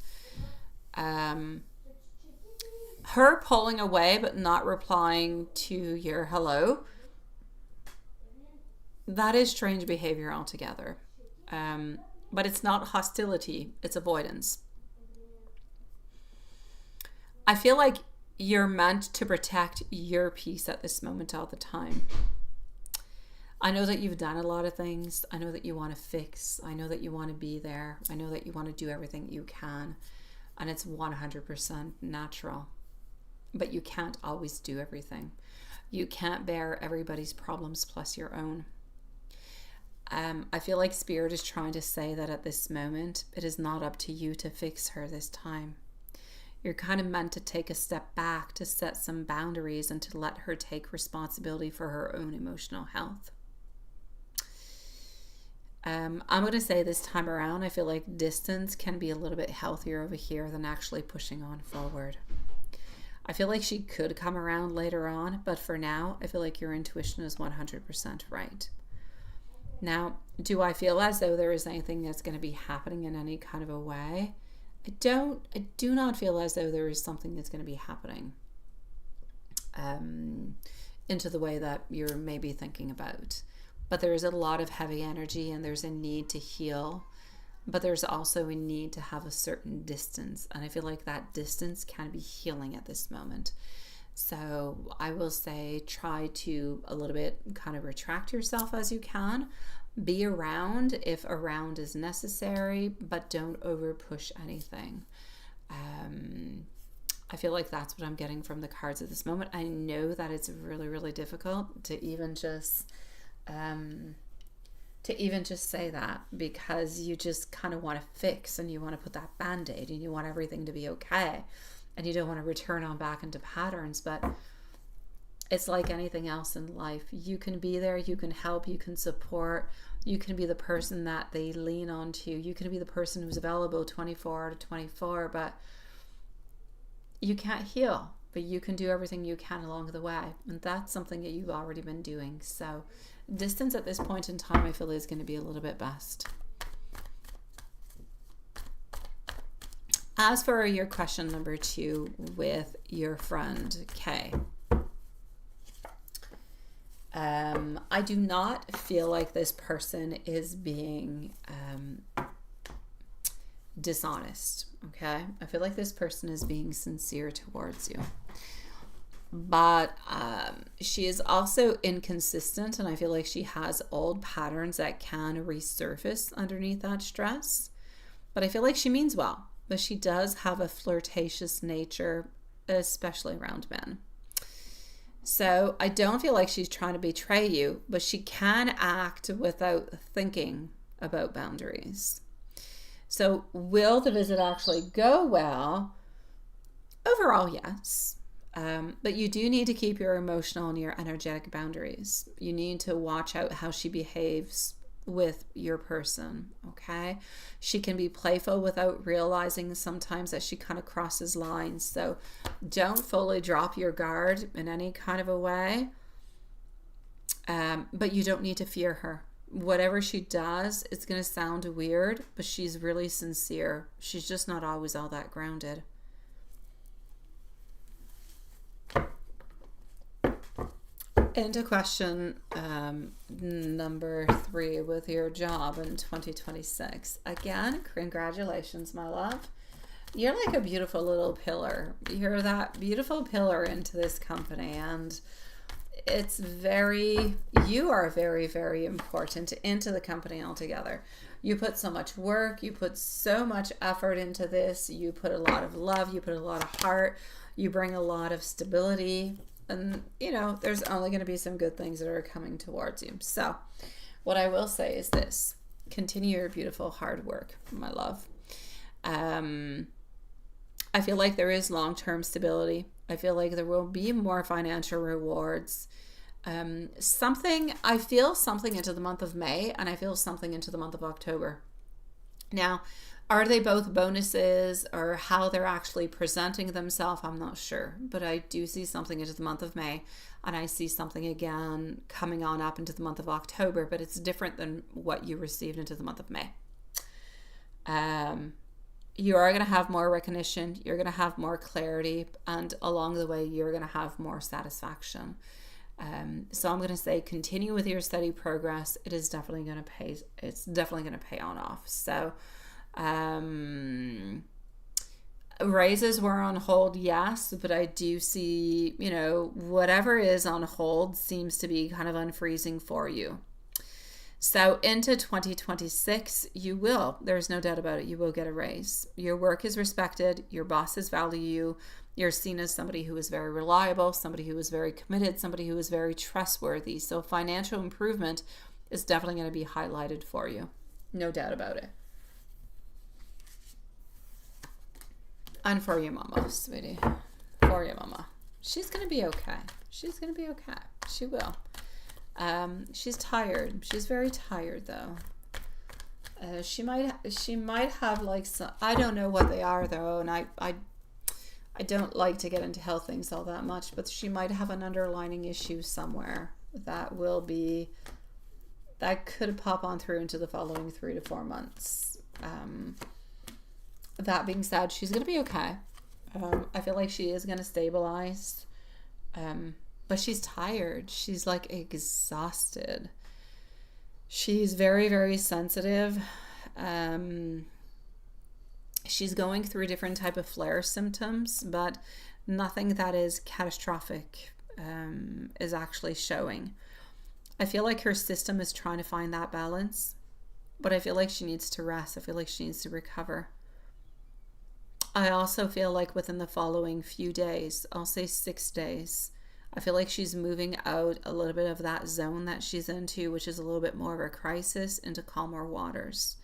Her pulling away but not replying to your hello, that is strange behavior altogether. But it's not hostility, it's avoidance. I feel like you're meant to protect your peace at this moment all the time. I know that you've done a lot of things. I know that you want to fix. I know that you want to be there. I know that you want to do everything you can. And it's 100% natural. But you can't always do everything. You can't bear everybody's problems plus your own. I feel like Spirit is trying to say that at this moment, it is not up to you to fix her this time. You're kind of meant to take a step back, to set some boundaries, and to let her take responsibility for her own emotional health. I'm going to say this time around, I feel like distance can be a little bit healthier over here than actually pushing on forward. I feel like she could come around later on, but for now, I feel like your intuition is 100% right. Now, do I feel as though there is anything that's going to be happening in any kind of a way? I do not feel as though there is something that's going to be happening into the way that you're maybe thinking about. But there is a lot of heavy energy and there's a need to heal. But there's also a need to have a certain distance. And I feel like that distance can be healing at this moment. So I will say try to a little bit kind of retract yourself as you can. Be around if around is necessary, but don't over push anything. I feel like that's what I'm getting from the cards at this moment. I know that it's really, really difficult to even just say that, because you just kind of want to fix and you want to put that band-aid and you want everything to be okay and you don't want to return on back into patterns. But it's like anything else in life. You can be there, you can help, you can support, you can be the person that they lean on to, you can be the person who's available 24 out of 24, but you can't heal. But you can do everything you can along the way, and that's something that you've already been doing. So distance at this point in time, I feel, is going to be a little bit best. As for your question number 2 with your friend Kay, I do not feel like this person is being dishonest. Okay, I feel like this person is being sincere towards you, but she is also inconsistent, and I feel like she has old patterns that can resurface underneath that stress. But I feel like she means well, but she does have a flirtatious nature, especially around men. So I don't feel like she's trying to betray you, but she can act without thinking about boundaries. So will the visit actually go well? Overall, yes. But you do need to keep your emotional and your energetic boundaries. You need to watch out how she behaves with your person, okay? She can be playful without realizing sometimes that she kind of crosses lines. So don't fully drop your guard in any kind of a way. But you don't need to fear her. Whatever she does, it's going to sound weird, but she's really sincere. She's just not always all that grounded. Into question number 3 with your job in 2026. Again, congratulations, my love. You're like a beautiful little pillar. You're that beautiful pillar into this company, and you are very, very important into the company altogether. You put so much work, you put so much effort into this, you put a lot of love, you put a lot of heart, you bring a lot of stability, and there's only going to be some good things that are coming towards you. So what I will say is this: continue your beautiful hard work, my love. I feel like there is long-term stability. I feel like there will be more financial rewards. I feel something into the month of May, and I feel something into the month of October. Now, are they both bonuses, or how they're actually presenting themselves? I'm not sure, but I do see something into the month of May, and I see something again coming on up into the month of October, but it's different than what you received into the month of May. You are going to have more recognition, you're going to have more clarity, and along the way, you're going to have more satisfaction. So I'm going to say continue with your steady progress. It is definitely going to pay. It's definitely going to pay on off. So raises were on hold, yes, but I do see, whatever is on hold seems to be kind of unfreezing for you. So into 2026, there's no doubt about it, you will get a raise. Your work is respected, your bosses value you, you're seen as somebody who is very reliable, somebody who is very committed, somebody who is very trustworthy. So financial improvement is definitely going to be highlighted for you. No doubt about it. And for your mama, sweetie. For your mama. She's going to be okay. She's going to be okay. She will. She's tired. She's very tired though. She might have like some, I don't know what they are though, and I don't like to get into health things all that much, but she might have an underlining issue somewhere that could pop on through into the following 3 to 4 months. That being said, she's going to be okay. I feel like she is going to stabilize. But she's tired. She's like exhausted. She's very, very sensitive. She's going through different type of flare symptoms, but nothing that is catastrophic is actually showing. I feel like her system is trying to find that balance, but I feel like she needs to rest. I feel like she needs to recover. I also feel like within the following few days, I'll say 6 days, I feel like she's moving out a little bit of that zone that she's into, which is a little bit more of a crisis, into calmer waters.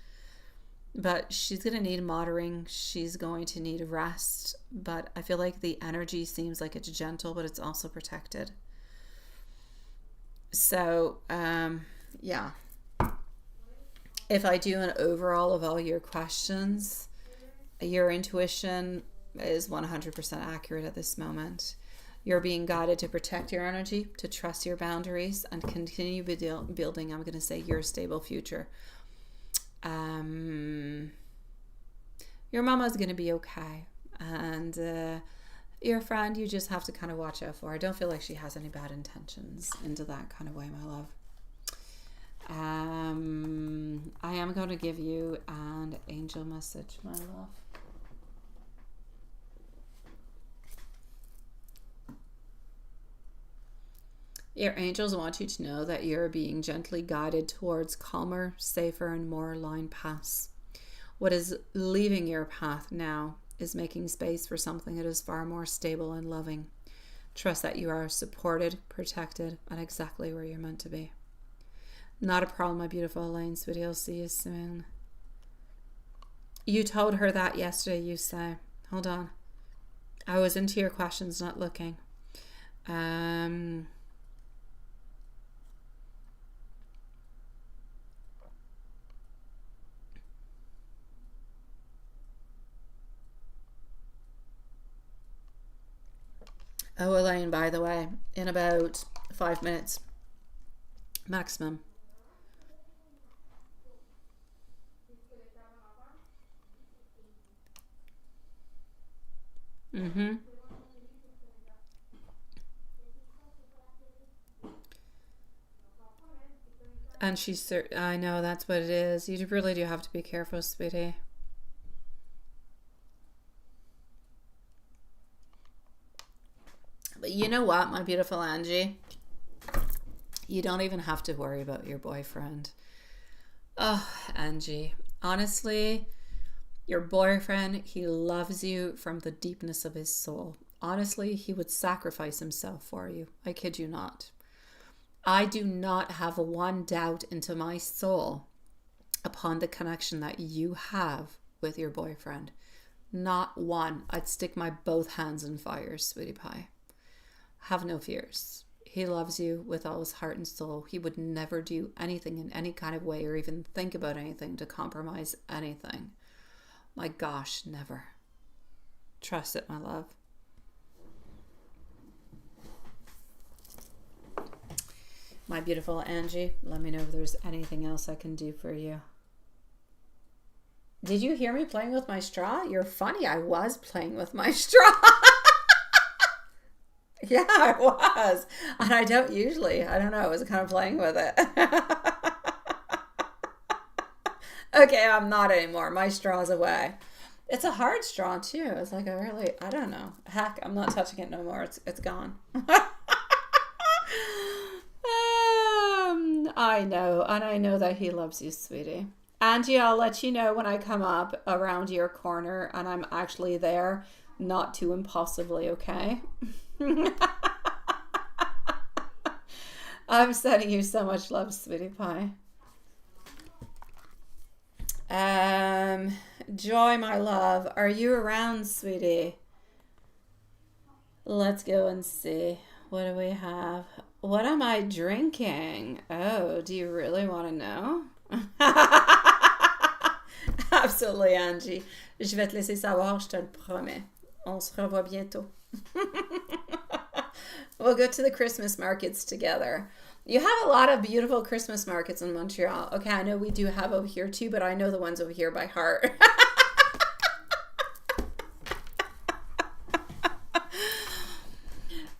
But she's going to need motoring. She's going to need rest. But I feel like the energy seems like it's gentle, but it's also protected. So, yeah. If I do an overall of all your questions, your intuition is 100% accurate at this moment. You're being guided to protect your energy, to trust your boundaries, and continue building, I'm going to say, your stable future. Your mama's going to be okay. And your friend, you just have to kind of watch out for. I don't feel like she has any bad intentions into that kind of way, my love. I am going to give you an angel message, my love. Your angels want you to know that you're being gently guided towards calmer, safer, and more aligned paths. What is leaving your path now is making space for something that is far more stable and loving. Trust that you are supported, protected, and exactly where you're meant to be. Not a problem, my beautiful Elaine, sweetie. I'll see you soon. You told her that yesterday, you say. Hold on. I was into your questions, not looking. Oh, Elaine, by the way, in about 5 minutes, maximum. And I know that's what it is. You really do have to be careful, sweetie. But you know what, my beautiful Angie? You don't even have to worry about your boyfriend. Oh, Angie, honestly, your boyfriend, he loves you from the deepness of his soul. Honestly, he would sacrifice himself for you. I kid you not. I do not have one doubt into my soul upon the connection that you have with your boyfriend. Not one. I'd stick my both hands in fire, sweetie pie. Have no fears. He loves you with all his heart and soul. He would never do anything in any kind of way or even think about anything to compromise anything. My gosh, never. Trust it, my love. My beautiful Angie, let me know if there's anything else I can do for you. Did you hear me playing with my straw? You're funny. I was playing with my straw. Yeah, I was. And I don't usually. I don't know. I was kind of playing with it. Okay, I'm not anymore. My straw's away. It's a hard straw, too. It's like I don't know. Heck, I'm not touching it no more. It's gone. I know, and I know that he loves you, sweetie. Angie, I'll let you know when I come up around your corner and I'm actually there, not too impulsively, okay? I'm sending you so much love, sweetie pie. Joy, my love, are you around, sweetie? Let's go and see. What do we have? What am I drinking? Oh, do you really want to know? Absolutely, Angie. Je vais te laisser savoir, je te le promets. On se revoit bientôt. We'll go to the Christmas markets together. You have a lot of beautiful Christmas markets in Montreal. Okay, I know we do have over here too, but I know the ones over here by heart.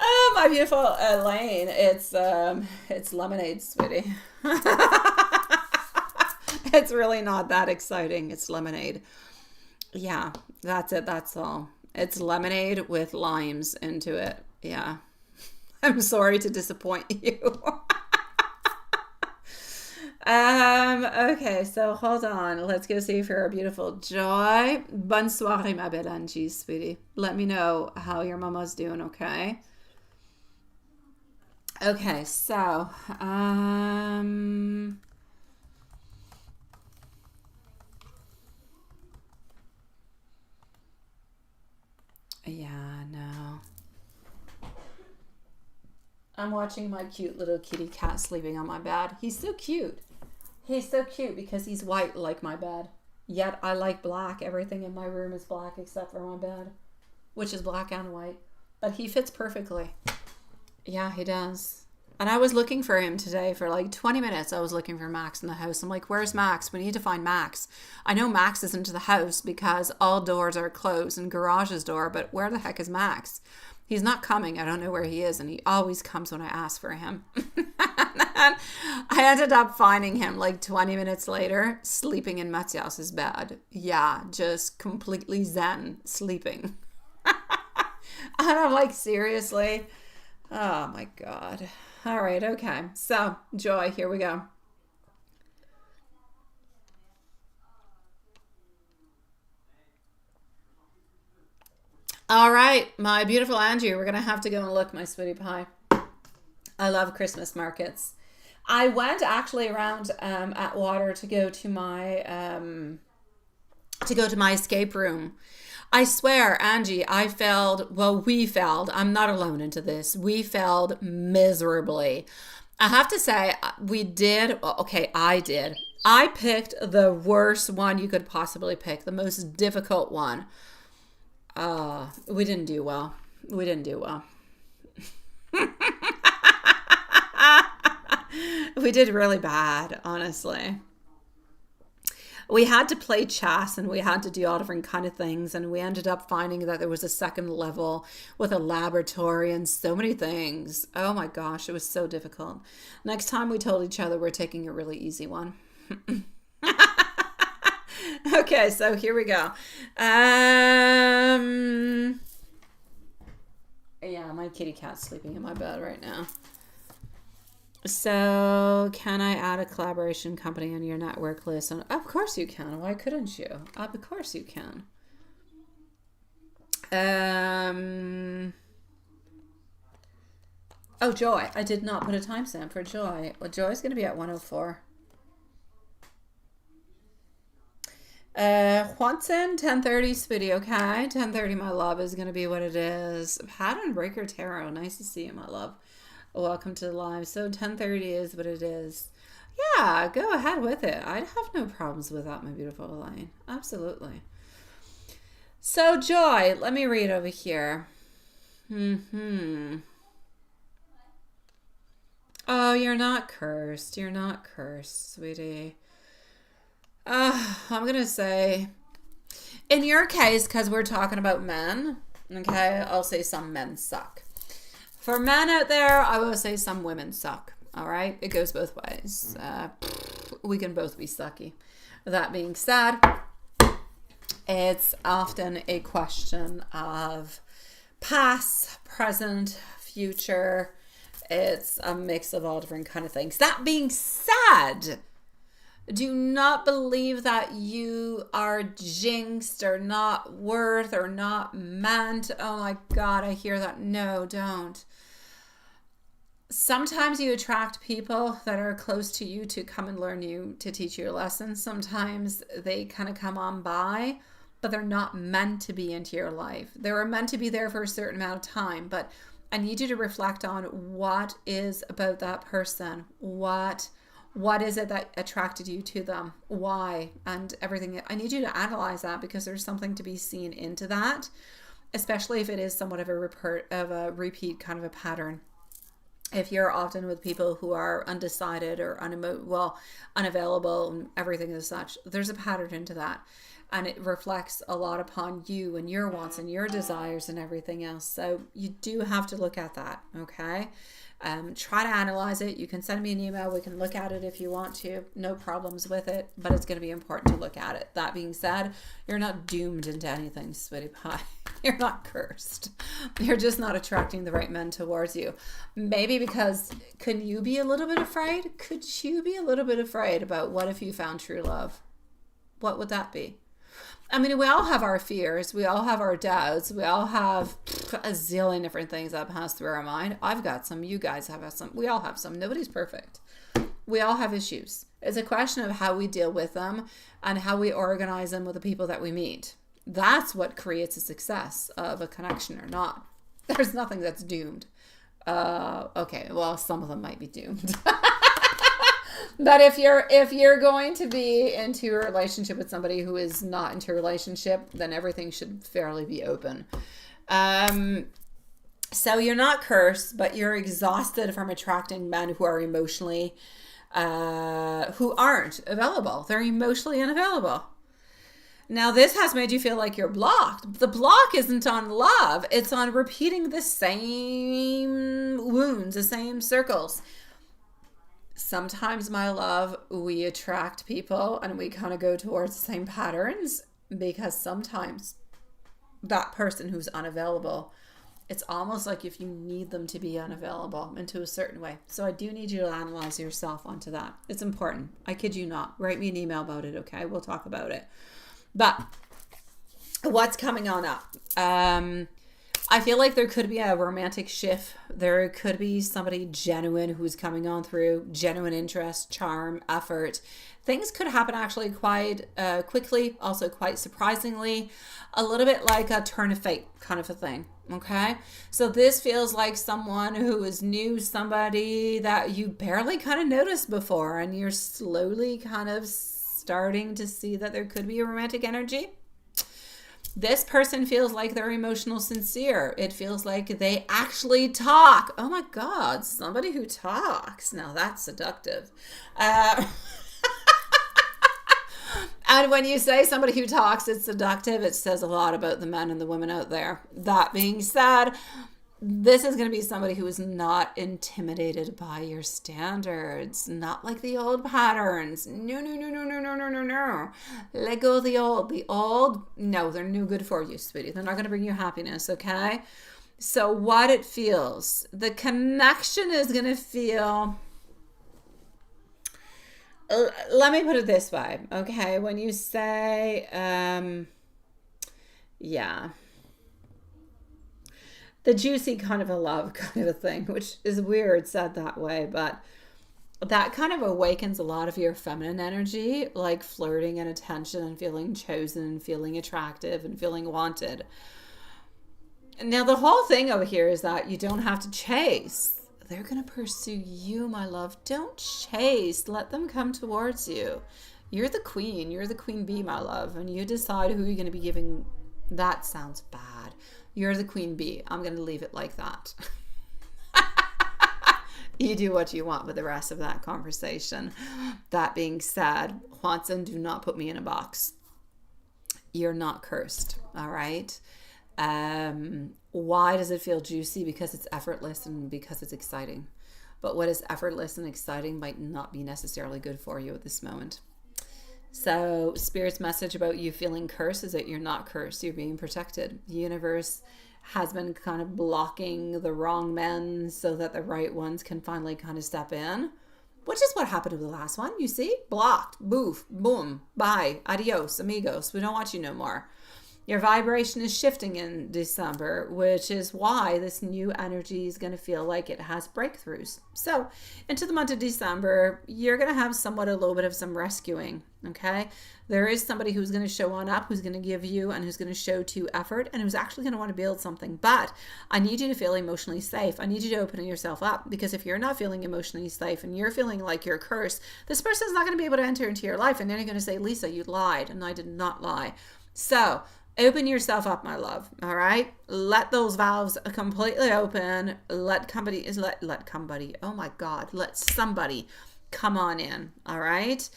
Oh, my beautiful Elaine. It's lemonade, sweetie. It's really not that exciting. It's lemonade. Yeah, that's it. That's all. It's lemonade with limes into it. Yeah. I'm sorry to disappoint you. Okay, so hold on. Let's go see if you're a beautiful Joy. Bonne soirée, ma belle Angie, sweetie. Let me know how your mama's doing, okay? Okay, so, yeah, no. I'm watching my cute little kitty cat sleeping on my bed. He's so cute. He's so cute because he's white like my bed. Yet I like black. Everything in my room is black except for my bed, which is black and white. But he fits perfectly. Yeah, he does. And I was looking for him today for like 20 minutes. I was looking for Max in the house. I'm like, where's Max? We need to find Max. I know Max isn't in the house because all doors are closed and garage's door, but where the heck is Max? He's not coming. I don't know where he is. And he always comes when I ask for him. And I ended up finding him like 20 minutes later, sleeping in Matthias's bed. Yeah, just completely zen, sleeping. And I'm like, seriously? Oh my God. All right, okay. So, Joy, here we go. All right, my beautiful Angie, we're going to have to go and look, my sweetie pie. I love Christmas markets. I went actually around Atwater to go to my escape room. I swear, Angie, I failed. Well, we failed. I'm not alone into this. We failed miserably. I have to say, we did. Okay, I did. I picked the worst one you could possibly pick, the most difficult one. We didn't do well. We didn't do well. We did really bad, honestly. We had to play chess and we had to do all different kind of things, and we ended up finding that there was a second level with a laboratory and so many things. Oh my gosh, it was so difficult. Next time we told each other we're taking a really easy one. Okay, so here we go. Yeah, my kitty cat's sleeping in my bed right now. So, can I add a collaboration company on your network list? And of course you can. Why couldn't you? Of course you can. Oh, Joy. I did not put a timestamp for Joy. Well, Joy's going to be at 104. Juanson, 10:30 sweetie, okay? 10:30, my love, is going to be what it is. Pattern Breaker Tarot. Nice to see you, my love. Welcome to the live. So 10:30 is what it is. Yeah, go ahead with it. I'd have no problems with that, my beautiful Elaine. Absolutely. So Joy, let me read over here. Oh, you're not cursed. You're not cursed, sweetie. I'm going to say, in your case, because we're talking about men, okay, I'll say some men suck. For men out there, I will say some women suck. All right? It goes both ways. We can both be sucky. That being said, it's often a question of past, present, future. It's a mix of all different kind of things. That being said, do not believe that you are jinxed or not worth or not meant. Oh my God, I hear that. No, don't. Sometimes you attract people that are close to you to come and learn you, to teach you a lesson. Sometimes they kind of come on by, but they're not meant to be into your life. They were meant to be there for a certain amount of time, but I need you to reflect on what is about that person. What is it that attracted you to them? Why? And everything. I need you to analyze that, because there's something to be seen into that, especially if it is somewhat of a repeat kind of a pattern. If you're often with people who are undecided or unavailable and everything as such, there's a pattern into that. And it reflects a lot upon you and your wants and your desires and everything else. So you do have to look at that, okay? Try to analyze it. You can send me an email. We can look at it if you want to. No problems with it, but it's going to be important to look at it. That being said, you're not doomed into anything, sweetie pie. You're not cursed. You're just not attracting the right men towards you. Maybe because, can you be a little bit afraid? Could you be a little bit afraid about what if you found true love? What would that be? I mean, we all have our fears. We all have our doubts. We all have a zillion different things that pass through our mind. I've got some. You guys have some. We all have some. Nobody's perfect. We all have issues. It's a question of how we deal with them and how we organize them with the people that we meet. That's what creates a success of a connection or not. There's nothing that's doomed. Okay, well, some of them might be doomed. But if you're going to be into a relationship with somebody who is not into a relationship, then everything should fairly be open. So you're not cursed, but you're exhausted from attracting men who are emotionally, who aren't available. They're emotionally unavailable. Now, this has made you feel like you're blocked. The block isn't on love. It's on repeating the same wounds, the same circles. Sometimes, my love, we attract people and we kind of go towards the same patterns, because sometimes that person who's unavailable, it's almost like if you need them to be unavailable into a certain way. So I do need you to analyze yourself onto that. It's important. I kid you not. Write me an email about it, okay? We'll talk about it. But what's coming on up? I feel like there could be a romantic shift. There could be somebody genuine who's coming on through, genuine interest, charm, effort. Things could happen actually quite quickly, also quite surprisingly, a little bit like a turn of fate kind of a thing, okay? So this feels like someone who is new, somebody that you barely kind of noticed before, and you're slowly kind of starting to see that there could be a romantic energy. This person feels like they're emotional sincere. It feels like they actually talk. Oh my God, somebody who talks. Now that's seductive. And when you say somebody who talks, it's seductive, it says a lot about the men and the women out there. That being said, this is going to be somebody who is not intimidated by your standards, not like the old patterns. No. Let go of the old. The old, no, they're no good for you, sweetie. They're not going to bring you happiness, okay? So what it feels, the connection is going to feel, let me put it this way, okay? When you say, the juicy kind of a love kind of a thing, which is weird said that way, but that kind of awakens a lot of your feminine energy, like flirting and attention and feeling chosen and feeling attractive and feeling wanted. Now, the whole thing over here is that you don't have to chase. They're going to pursue you, my love. Don't chase. Let them come towards you. You're the queen. You're the queen bee, my love. And you decide who you're going to be giving. That sounds bad. You're the queen bee. I'm going to leave it like that. You do what you want with the rest of that conversation. That being said, Watson, do not put me in a box. You're not cursed, all right? Why does it feel juicy? Because it's effortless and because it's exciting. But what is effortless and exciting might not be necessarily good for you at this moment. So Spirit's message about you feeling cursed is that you're not cursed. You're being protected. The universe has been kind of blocking the wrong men so that the right ones can finally kind of step in. Which is what happened with the last one. You see? Blocked. Boof. Boom. Bye. Adios, amigos. We don't want you no more. Your vibration is shifting in December, which is why this new energy is going to feel like it has breakthroughs. So into the month of December, you're going to have somewhat a little bit of some rescuing, okay? There is somebody who's going to show on up, who's going to give you and who's going to show to effort and who's actually going to want to build something. But I need you to feel emotionally safe. I need you to open yourself up, because if you're not feeling emotionally safe and you're feeling like you're cursed, this person's not going to be able to enter into your life. And then you're going to say, Lisa, you lied. And I did not lie. So open yourself up, my love. All right. Let those valves completely open. Let somebody. Oh my God. Let somebody come on in. All right.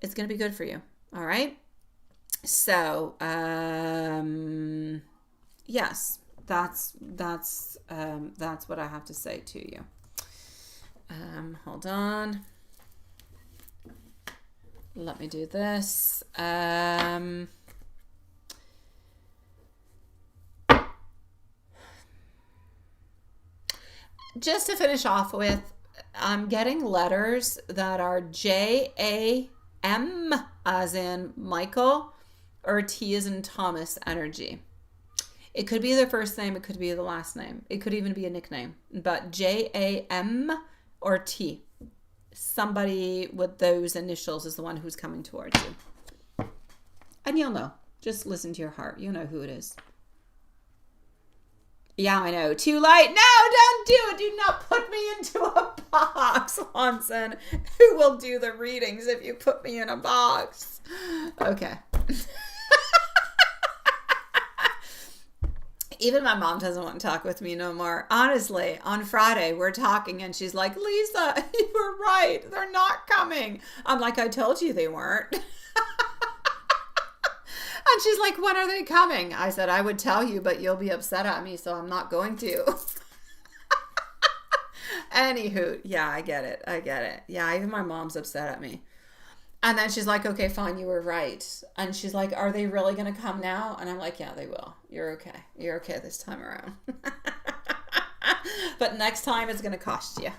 It's going to be good for you. All right. So, yes, that's what I have to say to you. Hold on. Let me do this. Just to finish off with, I'm getting letters that are J-A-M as in Michael or T as in Thomas energy. It could be the first name. It could be the last name. It could even be a nickname. But J-A-M or T. Somebody with those initials is the one who's coming towards you. And you'll know. Just listen to your heart. You'll know who it is. Yeah, I know. Too late. No, don't do it. Do not put me into a box, Hanson. Who will do the readings if you put me in a box? Okay. Even my mom doesn't want to talk with me no more. Honestly, on Friday, we're talking and she's like, Lisa, you were right. They're not coming. I'm like, I told you they weren't. And she's like, when are they coming? I said, I would tell you, but you'll be upset at me, so I'm not going to. Anywho, yeah, I get it. Yeah, even my mom's upset at me. And then she's like, okay, fine, you were right. And she's like, are they really going to come now? And I'm like, yeah, they will. You're okay. You're okay this time around. But next time it's going to cost you.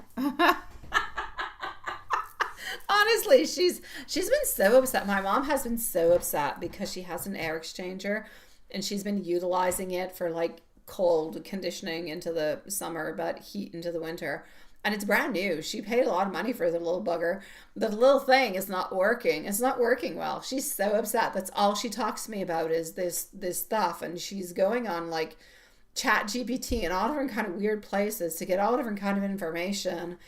Honestly, she's been so upset. My mom has been so upset because she has an air exchanger and she's been utilizing it for like cold conditioning into the summer, but heat into the winter. And it's brand new. She paid a lot of money for the little bugger. The little thing is not working. It's not working well. She's so upset. That's all she talks to me about is this stuff. And she's going on like Chat GPT and all different kind of weird places to get all different kind of information.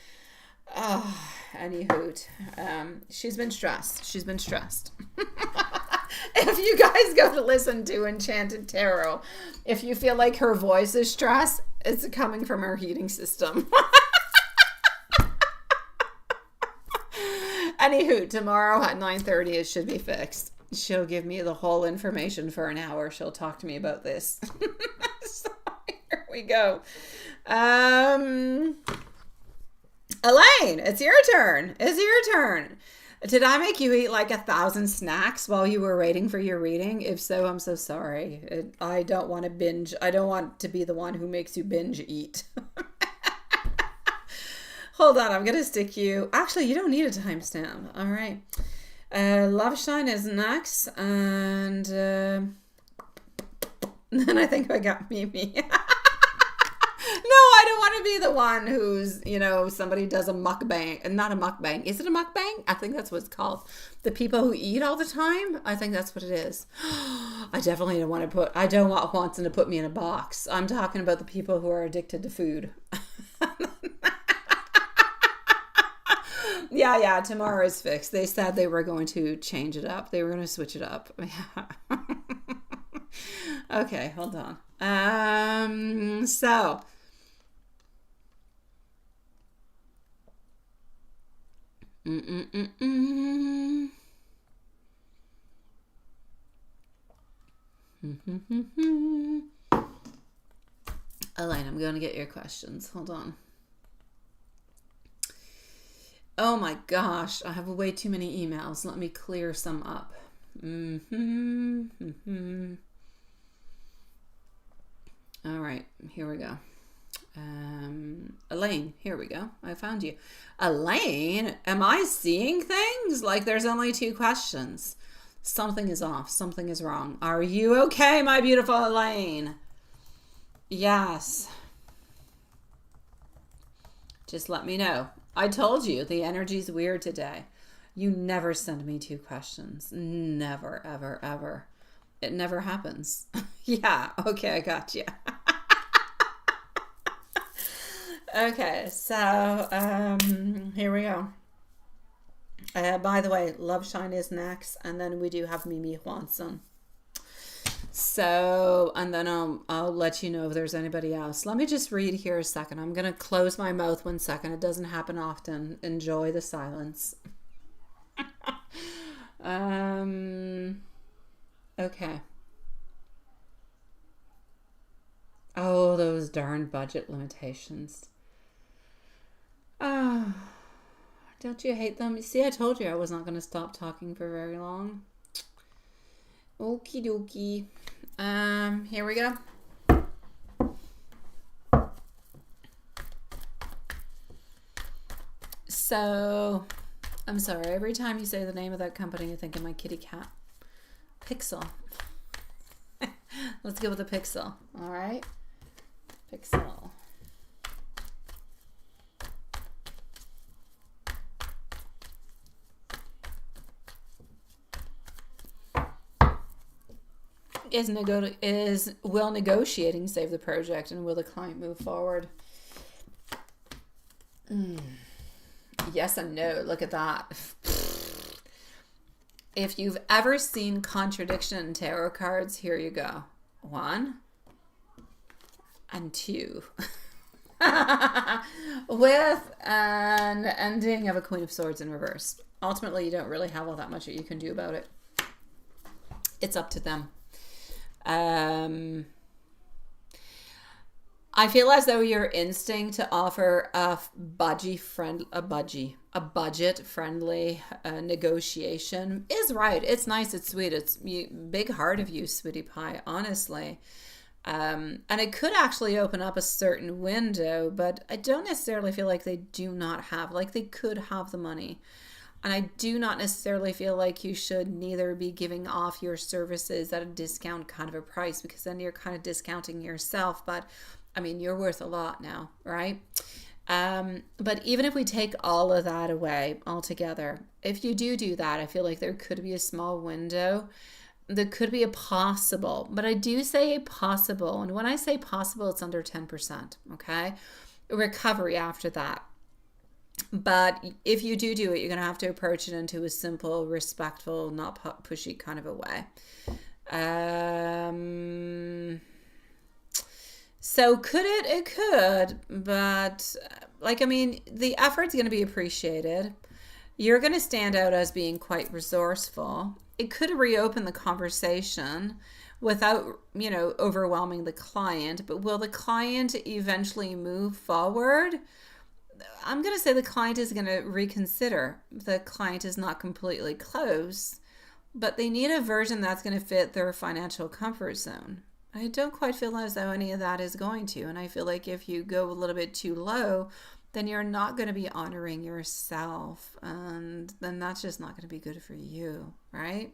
Oh, any hoot. She's been stressed. If you guys go to listen to Enchanted Tarot, if you feel like her voice is stressed, it's coming from her heating system. Anywho, tomorrow at 9:30 it should be fixed. She'll give me the whole information for an hour. She'll talk to me about this. So here we go. Elaine, it's your turn. Did I make you eat like 1,000 snacks while you were waiting for your reading? If so, I'm so sorry. I don't want to binge. I don't want to be the one who makes you binge eat. Hold on, I'm going to stick you. Actually, you don't need a timestamp. All right. Loveshine is next. And then I think I got Mimi. No, I don't want to be the one who's, somebody does a mukbang. Not a mukbang. Is it a mukbang? I think that's what it's called. The people who eat all the time. I think that's what it is. I definitely don't want to I don't want Watson to put me in a box. I'm talking about the people who are addicted to food. Yeah, tomorrow is fixed. They said they were going to change it up. They were going to switch it up. Okay, hold on. So Elaine, I'm going to get your questions. Hold on. Oh my gosh, I have way too many emails. Let me clear some up. All right, here we go. Elaine, here we go. I found you. Elaine, am I seeing things? Like there's only 2 questions. Something is off. Something is wrong. Are you okay, my beautiful Elaine? Yes. Just let me know. I told you the energy's weird today. You never send me 2 questions. Never, ever, ever. It never happens. Yeah, okay, I got you. Okay, so here we go. By the way, Love Shine is next, and then we do have Mimi Juanson. So, and then I'll let you know if there's anybody else. Let me just read here a second. I'm going to close my mouth 1 second. It doesn't happen often. Enjoy the silence. Okay. Oh, those darn budget limitations. Oh, don't you hate them? You see, I told you I was not going to stop talking for very long. Okie dokie. Here we go. So, I'm sorry. Every time you say the name of that company, I think of my kitty cat. Pixel. Let's go with the Pixel. All right. Pixel. Will negotiating save the project, and will the client move forward? Yes and no. Look at that. If you've ever seen contradiction in tarot cards, here you go. 1 and 2. With an ending of a Queen of Swords in reverse. Ultimately, you don't really have all that much that you can do about it. It's up to them. I feel as though your instinct to offer a budget-friendly negotiation is right. It's nice. It's sweet. It's big heart of you, sweetie pie, honestly. And it could actually open up a certain window, but I don't necessarily feel like they do not have, like they could have the money. And I do not necessarily feel like you should neither be giving off your services at a discount kind of a price, because then you're kind of discounting yourself. But I mean, you're worth a lot now, right? But even if we take all of that away altogether, if you do that, I feel like there could be a small window. There could be a possible, but I do say a possible. And when I say possible, it's under 10%, okay? Recovery after that. But if you do it, you're going to have to approach it into a simple, respectful, not pushy kind of a way. So could it? It could. But, like, I mean, the effort's going to be appreciated. You're going to stand out as being quite resourceful. It could reopen the conversation without, overwhelming the client. But will the client eventually move forward? I'm going to say the client is going to reconsider. The client is not completely close, but they need a version that's going to fit their financial comfort zone. I don't quite feel as though any of that is going to. And I feel like if you go a little bit too low, then you're not going to be honoring yourself. And then that's just not going to be good for you, right?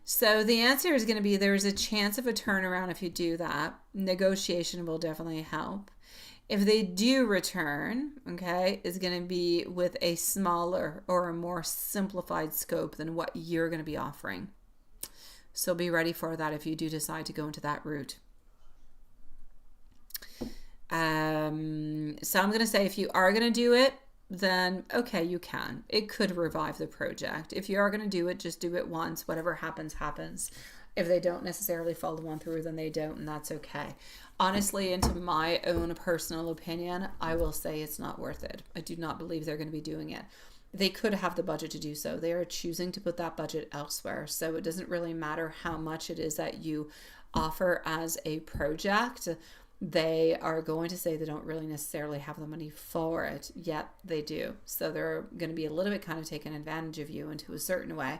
So the answer is going to be there's a chance of a turnaround if you do that. Negotiation will definitely help. If they do return, okay, it's going to be with a smaller or a more simplified scope than what you're going to be offering. So be ready for that if you do decide to go into that route. So I'm going to say if you are going to do it, then okay, you can. It could revive the project. If you are going to do it, just do it once. Whatever happens, happens. If they don't necessarily follow one through, then they don't, and that's okay. Honestly, into my own personal opinion, I will say it's not worth it. I do not believe they're going to be doing it. They could have the budget to do so. They are choosing to put that budget elsewhere. So it doesn't really matter how much it is that you offer as a project. They are going to say they don't really necessarily have the money for it, yet they do. So they're going to be a little bit kind of taking advantage of you into a certain way.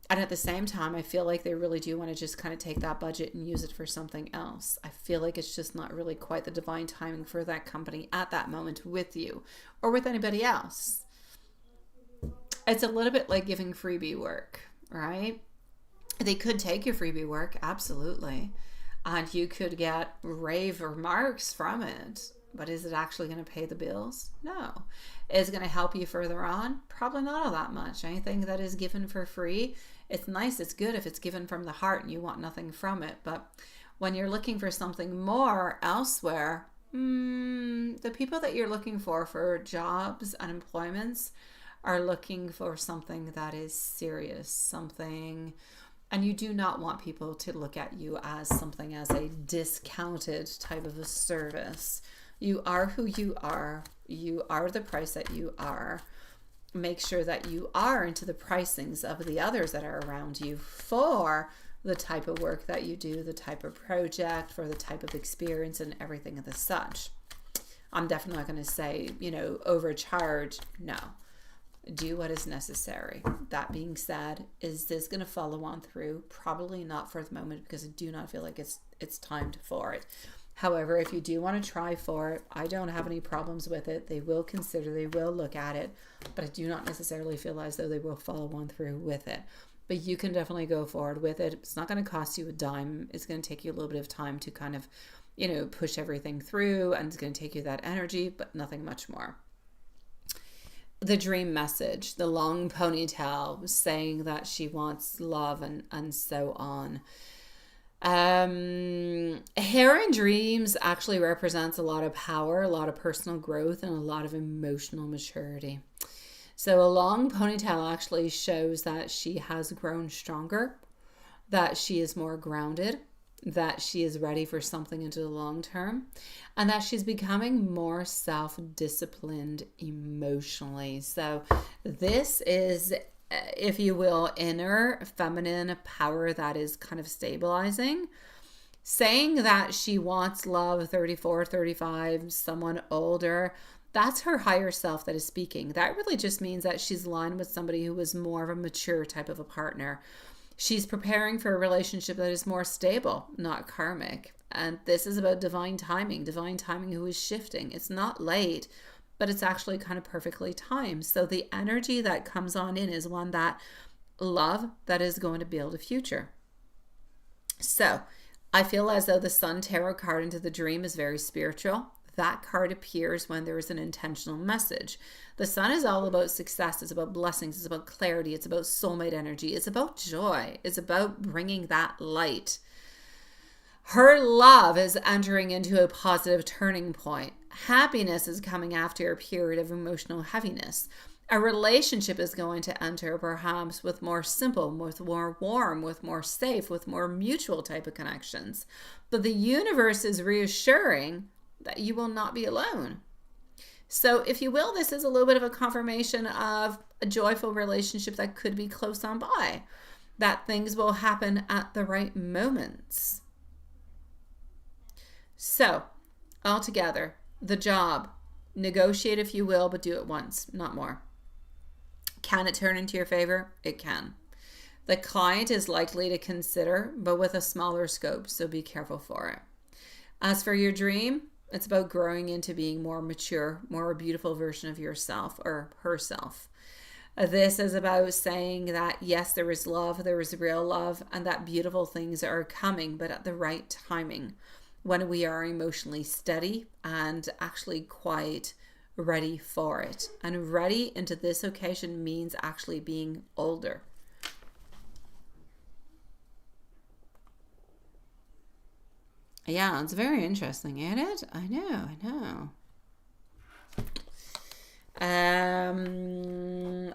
And at the same time, I feel like they really do want to just kind of take that budget and use it for something else. I feel like it's just not really quite the divine timing for that company at that moment with you or with anybody else. It's a little bit like giving freebie work, right? They could take your freebie work, absolutely. And you could get rave remarks from it. But is it actually going to pay the bills? No. Is it going to help you further on? Probably not all that much. Anything that is given for free, it's nice, it's good if it's given from the heart and you want nothing from it. But when you're looking for something more elsewhere, the people that you're looking for jobs and employments are looking for something that is serious, something, and you do not want people to look at you as something as a discounted type of a service. You are who you are. You are the price that you are. Make sure that you are into the pricings of the others that are around you for the type of work that you do, the type of project, for the type of experience and everything of the such. I'm definitely not going to say, overcharge. No. Do what is necessary. That being said, is this going to follow on through? Probably not for the moment, because I do not feel like it's timed for it. However, if you do want to try for it, I don't have any problems with it. They will consider, they will look at it, but I do not necessarily feel as though they will follow on through with it. But you can definitely go forward with it. It's not going to cost you a dime. It's going to take you a little bit of time to kind of, push everything through, and it's going to take you that energy, but nothing much more. The dream message, the long ponytail saying that she wants love and so on. Hair in dreams actually represents a lot of power, a lot of personal growth, and a lot of emotional maturity. So a long ponytail actually shows that she has grown stronger, that she is more grounded, that she is ready for something into the long term, and that she's becoming more self-disciplined emotionally. So this is, if you will, inner feminine power that is kind of stabilizing. Saying that she wants love, 34, 35, someone older, that's her higher self that is speaking. That really just means that she's aligned with somebody who is more of a mature type of a partner. She's preparing for a relationship that is more stable, not karmic. And this is about divine timing who is shifting. It's not late, but it's actually kind of perfectly timed. So the energy that comes on in is one that love that is going to build a future. So I feel as though the Sun Tarot card into the dream is very spiritual. That card appears when there is an intentional message. The Sun is all about success. It's about blessings. It's about clarity. It's about soulmate energy. It's about joy. It's about bringing that light. Her love is entering into a positive turning point. Happiness is coming after a period of emotional heaviness. A relationship is going to enter perhaps with more simple, with more warm, with more safe, with more mutual type of connections. But the universe is reassuring that you will not be alone. So if you will, this is a little bit of a confirmation of a joyful relationship that could be close on by, that things will happen at the right moments. So altogether, the job, negotiate if you will, but do it once, not more. Can it turn into your favor? It can. The client is likely to consider, but with a smaller scope, so be careful for it. As for your dream, it's about growing into being more mature, more a beautiful version of yourself or herself. This is about saying that, yes, there is love, there is real love, and that beautiful things are coming, but at the right timing, when we are emotionally steady and actually quite ready for it. And ready into this occasion means actually being older. Yeah, it's very interesting, ain't it? I know.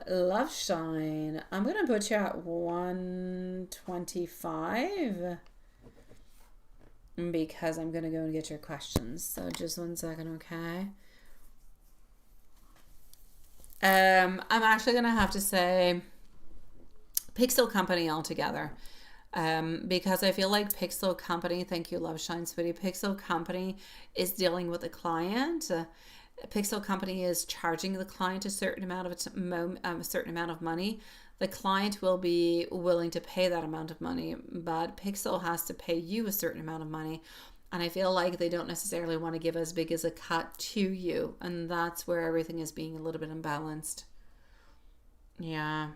Love Shine. I'm going to put you at 125 because I'm going to go and get your questions. So just 1 second, okay? I'm actually going to have to say Pixel Company altogether. Because I feel like Pixel Company, thank you, Love Shine Sweetie, Pixel Company is dealing with a client Pixel company is charging the client a certain amount of money. The client will be willing to pay that amount of money, but Pixel has to pay you a certain amount of money. And I feel like they don't necessarily want to give as big as a cut to you. And that's where everything is being a little bit imbalanced. Yeah.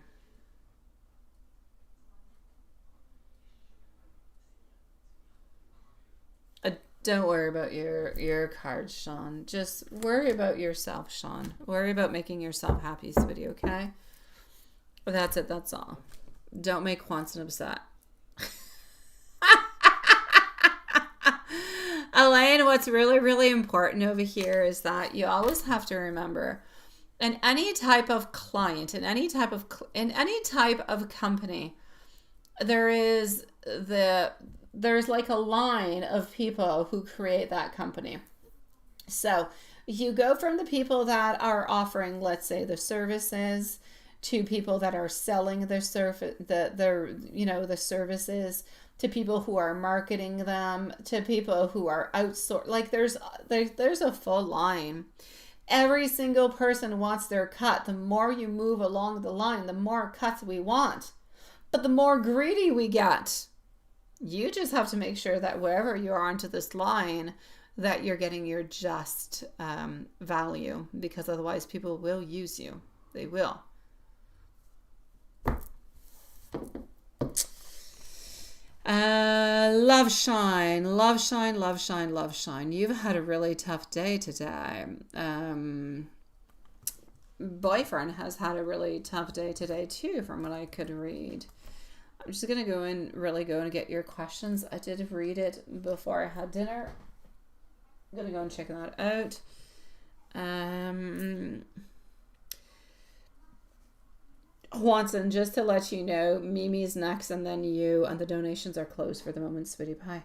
Don't worry about your cards, Sean. Just worry about yourself, Sean. Worry about making yourself happy, sweetie, okay? That's it. That's all. Don't make Quanson upset. Elaine, what's really, really important over here is that you always have to remember, in any type of client, in any type of company, there's like a line of people who create that company. So you go from the people that are offering, let's say, the services, to people that are selling the services, to people who are marketing them, to people who are outsourced. Like there's a full line. Every single person wants their cut. The more you move along the line, the more cuts we want, but the more greedy we get. You just have to make sure that wherever you are onto this line, that you're getting your just value, because otherwise people will use you. They will. Love shine, love shine, love shine, love shine. You've had a really tough day today. Boyfriend has had a really tough day today too, from what I could read. I'm just going to go and get your questions. I did read it before I had dinner. I'm going to go and check that out. Watson, just to let you know, Mimi's next and then you, and the donations are closed for the moment, sweetie pie.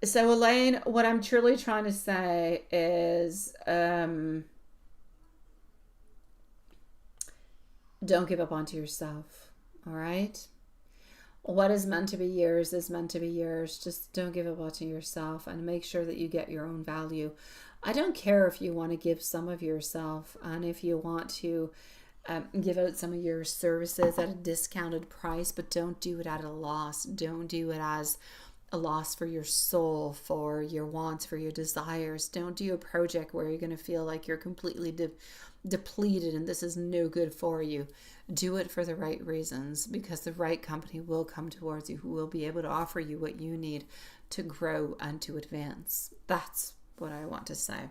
So Elaine, what I'm truly trying to say is don't give up onto yourself, all right? What is meant to be yours is meant to be yours. Just don't give up onto yourself, and make sure that you get your own value. I don't care if you want to give some of yourself, and if you want to give out some of your services at a discounted price, but don't do it at a loss. Don't do it as a loss for your soul, for your wants, for your desires. Don't do a project where you're going to feel like you're completely depleted and this is no good for you. Do it for the right reasons, because the right company will come towards you, who will be able to offer you what you need to grow and to advance. That's what I want to say.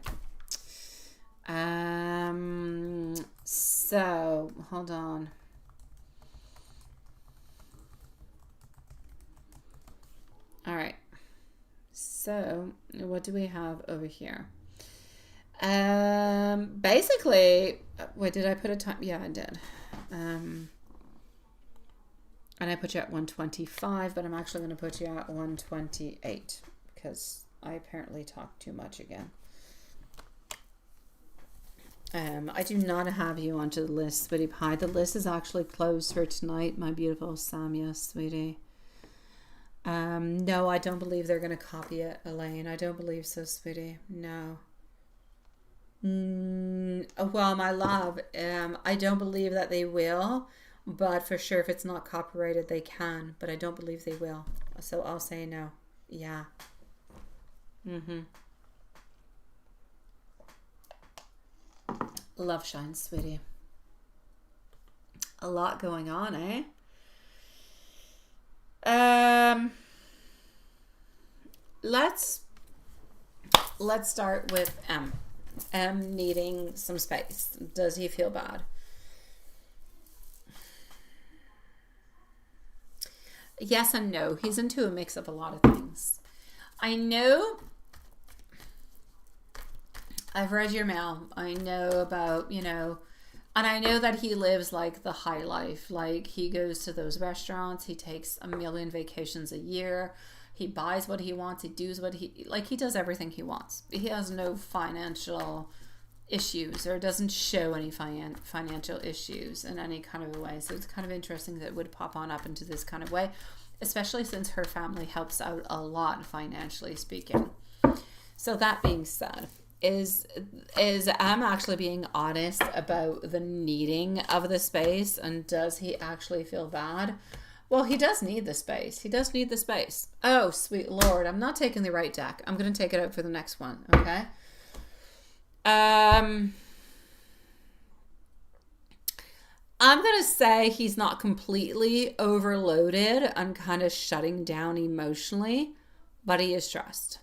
So hold on. All right. So what do we have over here? Basically, wait, did I put a time? Yeah, I did. And I put you at 125, but I'm actually going to put you at 128 because I apparently talked too much again. I do not have you onto the list, sweetie pie. The list is actually closed for tonight, my beautiful Samya, sweetie. No, I don't believe they're going to copy it, Elaine. I don't believe so, sweetie. No. Well, my love, I don't believe that they will, but for sure, if it's not copyrighted, they can, but I don't believe they will. So I'll say no. Yeah. Love shine, sweetie. A lot going on, eh? Let's start with M. M needing some space. Does he feel bad? Yes and no. He's into a mix of a lot of things. I know I've read your mail. I know about, and I know that he lives like the high life. Like he goes to those restaurants. He takes a million vacations a year. He buys what he wants. He does what he does everything he wants. He has no financial issues, or doesn't show any financial issues in any kind of a way. So it's kind of interesting that it would pop on up into this kind of way, especially since her family helps out a lot financially speaking. So that being said, is I'm actually being honest about the needing of the space, and does he actually feel bad? Well, he does need the space. He does need the space. Oh, sweet Lord. I'm not taking the right deck. I'm going to take it out for the next one. Okay. I'm going to say he's not completely overloaded and kind of shutting down emotionally, but he is stressed.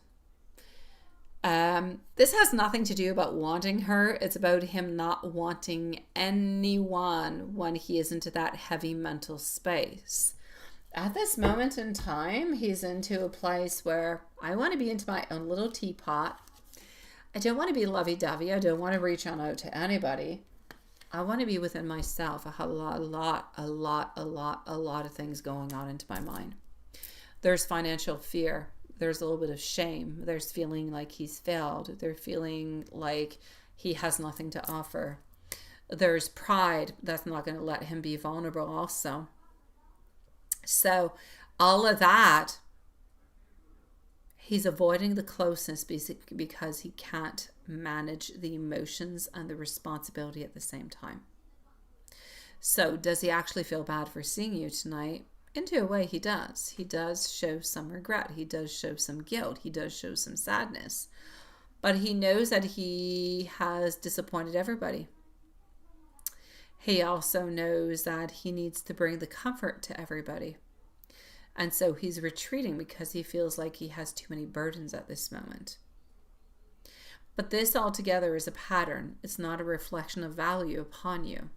This has nothing to do about wanting her. It's about him not wanting anyone when he is into that heavy mental space. At this moment in time, he's into a place where I want to be into my own little teapot. I don't want to be lovey-dovey. I don't want to reach on out to anybody. I want to be within myself. I have a lot of things going on into my mind. There's financial fear. There's a little bit of shame. There's feeling like he's failed. There's feeling like he has nothing to offer. There's pride that's not going to let him be vulnerable also. So all of that, he's avoiding the closeness because he can't manage the emotions and the responsibility at the same time. So does he actually feel bad for seeing you tonight? Into a way, he does. He does show some regret. He does show some guilt. He does show some sadness. But he knows that he has disappointed everybody. He also knows that he needs to bring the comfort to everybody. And so he's retreating because he feels like he has too many burdens at this moment. But this altogether is a pattern. It's not a reflection of value upon you.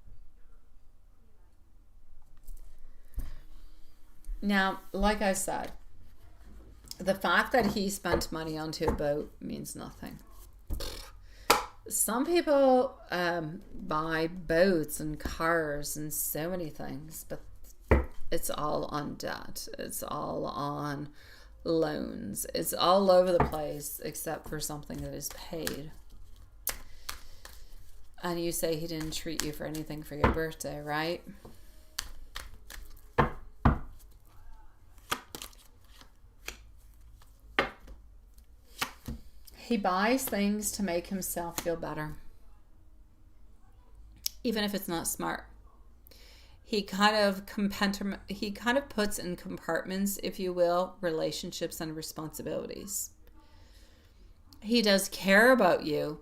Now, like I said, the fact that he spent money onto a boat means nothing. Some people buy boats and cars and so many things, but it's all on debt. It's all on loans. It's all over the place except for something that is paid. And you say he didn't treat you for anything for your birthday, right? He buys things to make himself feel better, even if it's not smart. He kind of puts in compartments, if you will, relationships and responsibilities. He does care about you,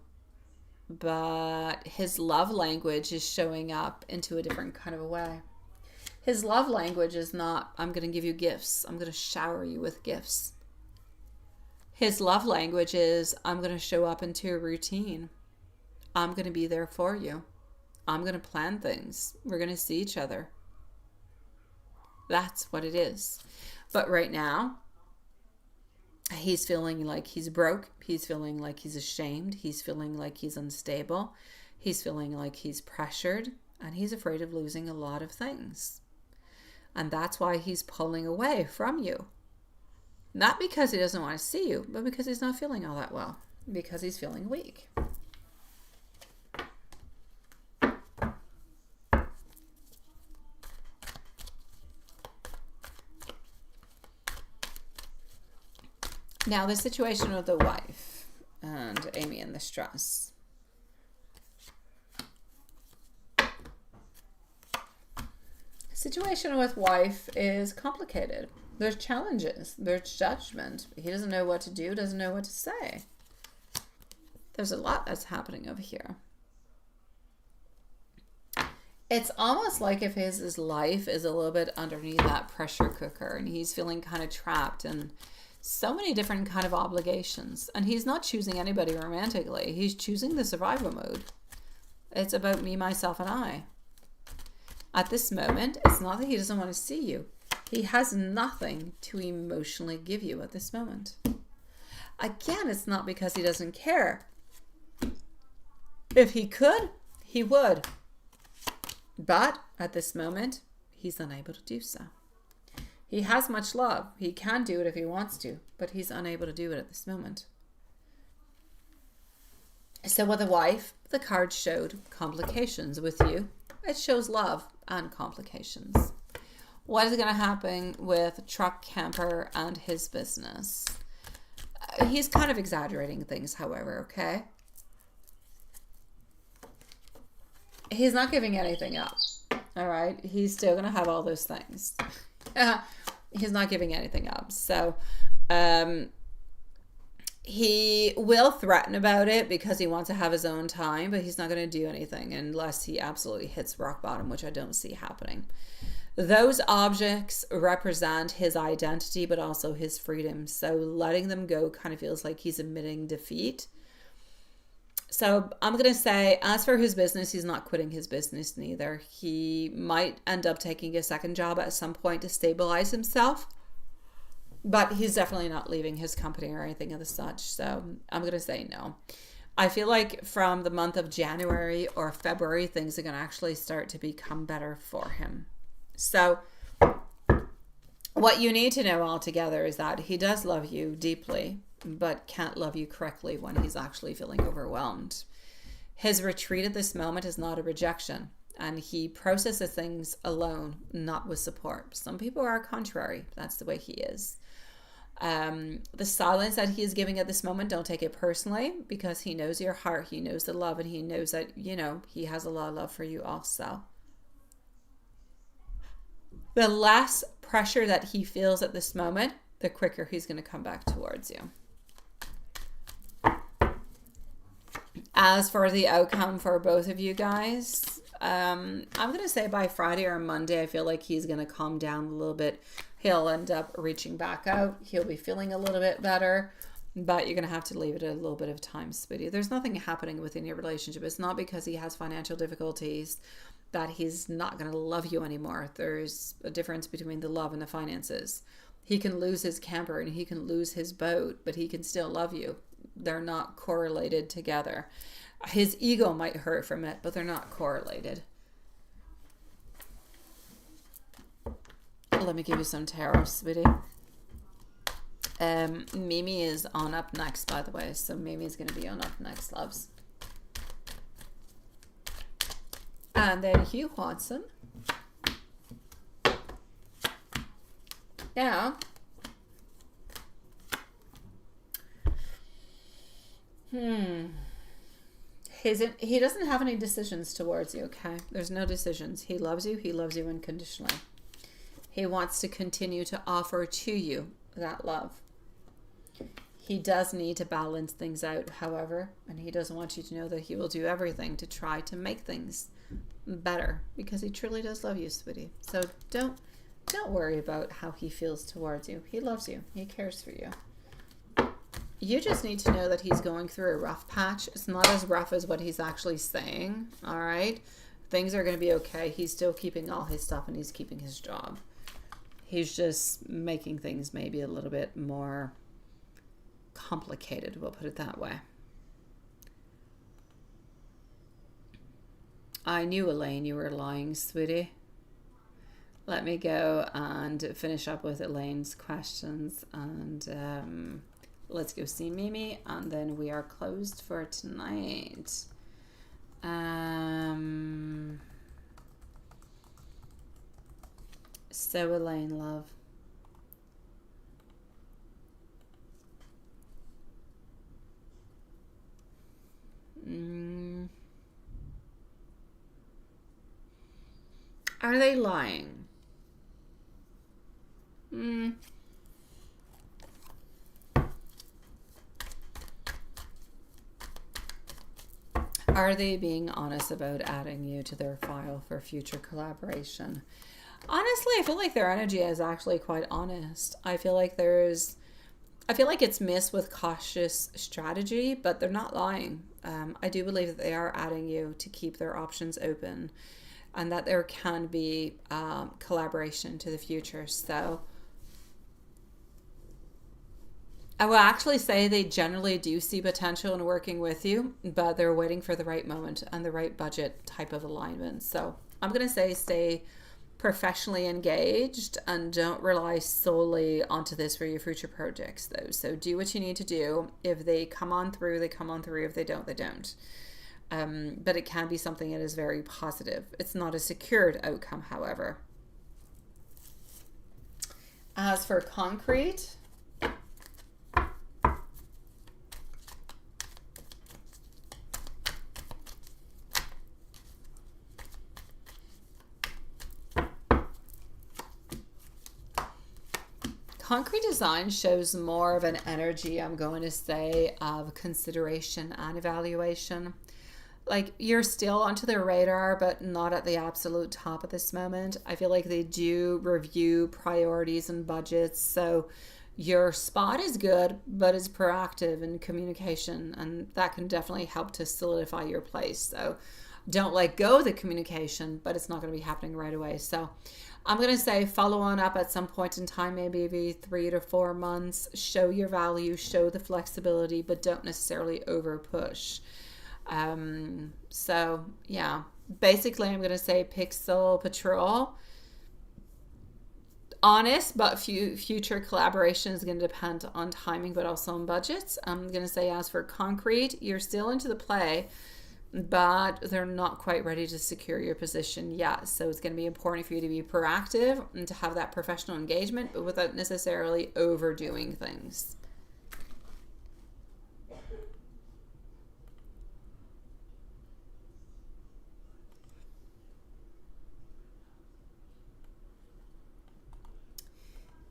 but his love language is showing up into a different kind of a way. His love language is not, I'm going to give you gifts. I'm going to shower you with gifts. His love language is, I'm going to show up into a routine. I'm going to be there for you. I'm going to plan things. We're going to see each other. That's what it is. But right now, he's feeling like he's broke. He's feeling like he's ashamed. He's feeling like he's unstable. He's feeling like he's pressured. And he's afraid of losing a lot of things. And that's why he's pulling away from you. Not because he doesn't want to see you, but because he's not feeling all that well. Because he's feeling weak. Now, the situation with the wife and Amy and the stress. Situation with wife is complicated. There's challenges. There's judgment. He doesn't know what to do, doesn't know what to say. There's a lot that's happening over here. It's almost like if his life is a little bit underneath that pressure cooker and he's feeling kind of trapped and so many different kind of obligations. And he's not choosing anybody romantically. He's choosing the survival mode. It's about me, myself, and I. At this moment, it's not that he doesn't want to see you. He has nothing to emotionally give you at this moment. Again, it's not because he doesn't care. If he could, he would. But at this moment, he's unable to do so. He has much love. He can do it if he wants to, but he's unable to do it at this moment. So with the wife, the card showed complications. With you, it shows love and complications. What is going to happen with Truck Camper and his business? He's kind of exaggerating things, however, okay? He's not giving anything up, all right? He's still going to have all those things. He's not giving anything up. So he will threaten about it because he wants to have his own time, but he's not going to do anything unless he absolutely hits rock bottom, which I don't see happening. Those objects represent his identity, but also his freedom. So letting them go kind of feels like he's admitting defeat. So I'm going to say, as for his business, he's not quitting his business neither. He might end up taking a second job at some point to stabilize himself, but he's definitely not leaving his company or anything of the such. So I'm going to say no. I feel like from the month of January or February, things are going to actually start to become better for him. So what you need to know altogether is that he does love you deeply, but can't love you correctly when he's actually feeling overwhelmed. His retreat at this moment is not a rejection, and he processes things alone, not with support. Some people are contrary. That's the way he is. The silence that he is giving at this moment, don't take it personally, because he knows your heart, he knows the love, and he knows that, you know, he has a lot of love for you also. The less pressure that he feels at this moment, the quicker he's going to come back towards you. As for the outcome for both of you guys, I'm going to say by Friday or Monday, I feel like he's going to calm down a little bit. He'll end up reaching back out. He'll be feeling a little bit better, but you're going to have to leave it a little bit of time, sweetie. There's nothing happening within your relationship. It's not because he has financial difficulties that he's not going to love you anymore. There's a difference between the love and the finances. He can lose his camper and he can lose his boat, but he can still love you. They're not correlated together. His ego might hurt from it, but they're not correlated. Let me give you some tarot, sweetie. Mimi is on up next, by the way. So Mimi is going to be on up next, loves. And then Hugh Watson. Now, he doesn't have any decisions towards you, okay? There's no decisions. He loves you. He loves you unconditionally. He wants to continue to offer to you that love. He does need to balance things out, however, and he doesn't want you to know that he will do everything to try to make things better, because he truly does love you, sweetie. So don't worry about how he feels towards you. He loves you. He cares for you. You just need to know that he's going through a rough patch. It's not as rough as what he's actually saying, all right? Things are going to be okay. He's still keeping all his stuff and he's keeping his job. He's just making things maybe a little bit more complicated, we'll put it that way. I knew, Elaine, you were lying, sweetie. Let me go and finish up with Elaine's questions, and let's go see Mimi, and then we are closed for tonight. So Elaine, love. Are they lying? Are they being honest about adding you to their file for future collaboration? Honestly, I feel like their energy is actually quite honest. I feel like it's missed with cautious strategy, but they're not lying. I do believe that they are adding you to keep their options open, and that there can be collaboration to the future. So I will actually say they generally do see potential in working with you, but they're waiting for the right moment and the right budget type of alignment. So I'm going to say stay professionally engaged and don't rely solely onto this for your future projects, though. So do what you need to do. If they come on through, they come on through. If they don't, they don't. But it can be something that is very positive. It's not a secured outcome, however. As for concrete, concrete design shows more of an energy, I'm going to say, of consideration and evaluation. Like, you're still onto their radar, but not at the absolute top at this moment. I feel like they do review priorities and budgets. So your spot is good, but it's proactive in communication, and that can definitely help to solidify your place. So don't let go of the communication, but it's not going to be happening right away. So I'm going to say follow on up at some point in time, maybe 3 to 4 months. Show your value, show the flexibility, but don't necessarily over push. So yeah, basically I'm going to say Pixel Patrol. Honest, but future collaboration is going to depend on timing, but also on budgets. I'm going to say as for concrete, you're still into the play, but they're not quite ready to secure your position yet. So it's going to be important for you to be proactive and to have that professional engagement, but without necessarily overdoing things.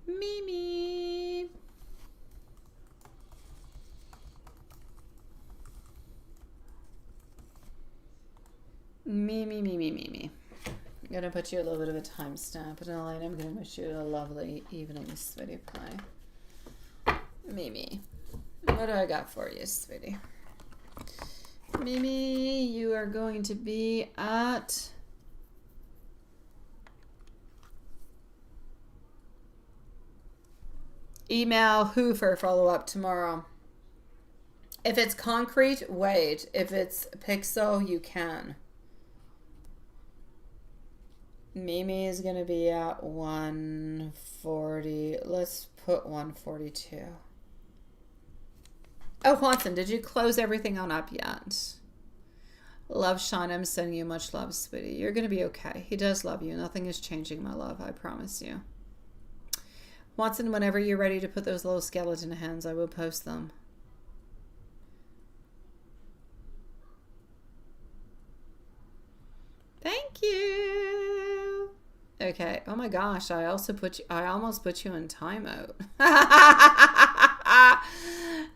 Mimi. Me. I'm going to put you a little bit of a timestamp, and Elaine, I'm going to wish you a lovely evening, sweetie pie. Mimi, what do I got for you, sweetie? Mimi, you are going to be at email who for follow-up tomorrow. If it's concrete, wait. If it's pixel, you can. Mimi is going to be at 140. Let's put 142. Oh, Watson, did you close everything on up yet? Love, Sean. I'm sending you much love, sweetie. You're going to be okay. He does love you. Nothing is changing, my love. I promise you. Watson, whenever you're ready to put those little skeleton hands, I will post them. Thank you. Okay. Oh my gosh, I almost put you in timeout.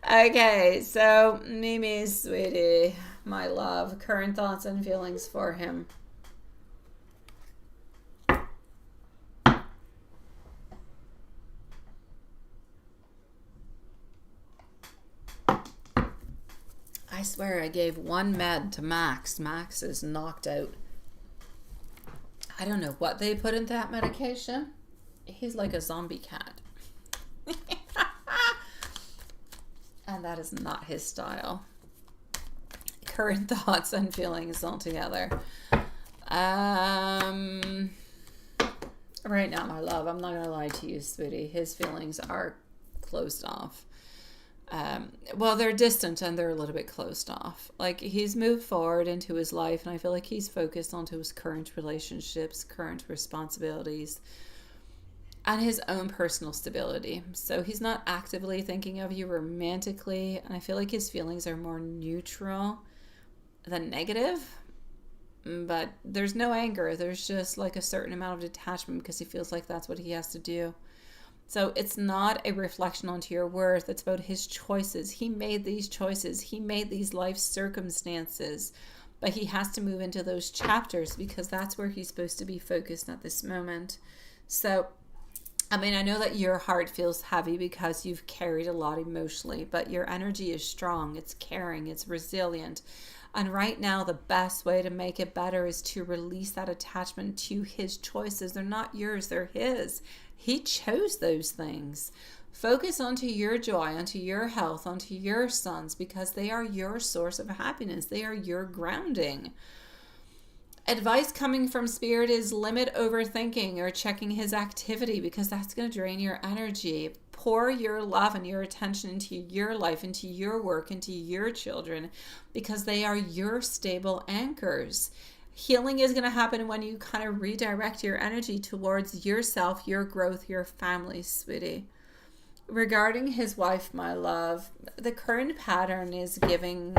Okay, so Mimi, sweetie, my love, current thoughts and feelings for him. I swear I gave one med to Max. Max is knocked out. I don't know what they put into that medication. He's like a zombie cat. And that is not his style. Current thoughts and feelings altogether. Right now, my love, I'm not going to lie to you, sweetie. His feelings are closed off. Well, they're distant and they're a little bit closed off. Like, he's moved forward into his life, and I feel like he's focused onto his current relationships, current responsibilities, and his own personal stability. So he's not actively thinking of you romantically, and I feel like his feelings are more neutral than negative. But there's no anger. There's just like a certain amount of detachment because he feels like that's what he has to do. So it's not a reflection onto your worth. It's about his choices. He made these choices. He made these life circumstances. But he has to move into those chapters because that's where he's supposed to be focused at this moment. So, I mean, I know that your heart feels heavy because you've carried a lot emotionally, but your energy is strong. It's caring. It's resilient. And right now, the best way to make it better is to release that attachment to his choices. They're not yours. They're his. He chose those things. Focus onto your joy, onto your health, onto your sons, because they are your source of happiness. They are your grounding. Advice coming from Spirit is limit overthinking or checking his activity because that's going to drain your energy. Pour your love and your attention into your life, into your work, into your children, because they are your stable anchors. Healing is going to happen when you kind of redirect your energy towards yourself, your growth, your family, sweetie. Regarding his wife, my love, the current pattern is giving,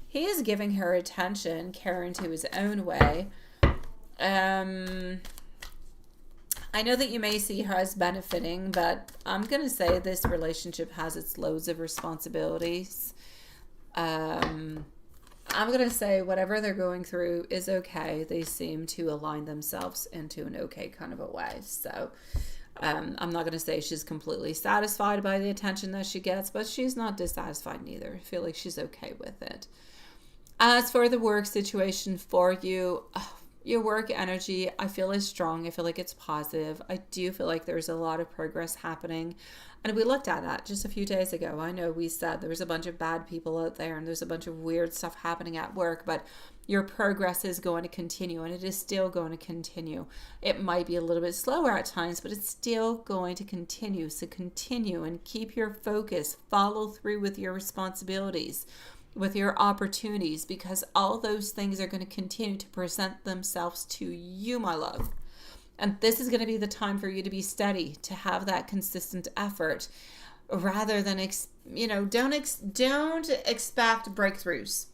he is giving her attention, care into his own way. And I know that you may see her as benefiting, but I'm going to say this relationship has its loads of responsibilities. I'm going to say whatever they're going through is okay. They seem to align themselves into an okay kind of a way. So I'm not going to say she's completely satisfied by the attention that she gets, but she's not dissatisfied neither. I feel like she's okay with it. As for the work situation for you, your work energy, I feel is strong. I feel like it's positive. I do feel like there's a lot of progress happening. And we looked at that just a few days ago. I know we said there was a bunch of bad people out there and there's a bunch of weird stuff happening at work, but your progress is going to continue, and it is still going to continue. It might be a little bit slower at times, but it's still going to continue. So continue and keep your focus. Follow through with your responsibilities, with your opportunities, because all those things are going to continue to present themselves to you, my love. And this is going to be the time for you to be steady, to have that consistent effort, rather than don't expect breakthroughs.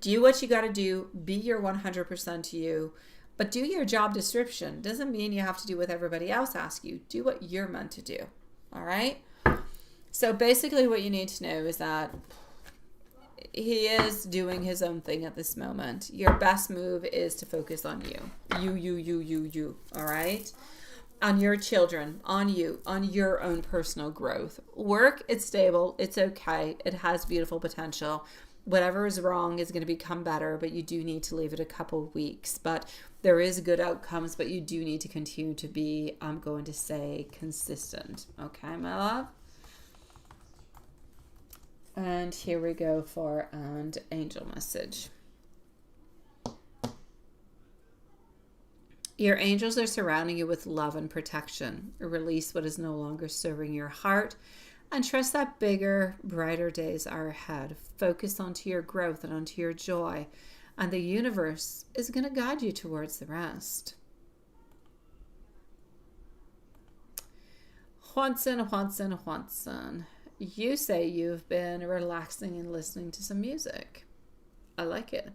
Do what you got to do. Be your 100% you, but do your job description. Doesn't mean you have to do what everybody else asks you. Do what you're meant to do. All right. So basically, what you need to know is that he is doing his own thing at this moment. Your best move is to focus on you. You. All right? On your children, on you, on your own personal growth. Work, it's stable. It's okay. It has beautiful potential. Whatever is wrong is going to become better, but you do need to leave it a couple weeks. But there is good outcomes, but you do need to continue to be, I'm going to say, consistent. Okay, my love? And here we go for an angel message. Your angels are surrounding you with love and protection. Release what is no longer serving your heart and trust that bigger, brighter days are ahead. Focus onto your growth and onto your joy, and the universe is going to guide you towards the rest. Juanson. You say you've been relaxing and listening to some music. I like it.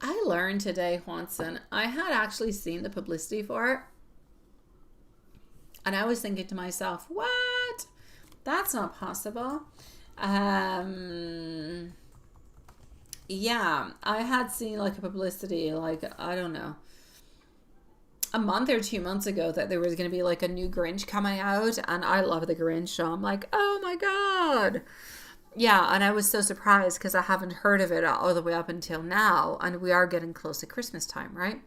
I learned today, Juanson, I had actually seen the publicity for it. And I was thinking to myself, what? That's not possible. Yeah, I had seen like a publicity, like, I don't know, a month or 2 months ago that there was going to be like a new Grinch coming out. And I love the Grinch, so I'm like, oh my God. Yeah, and I was so surprised because I haven't heard of it all the way up until now. And we are getting close to Christmas time, right?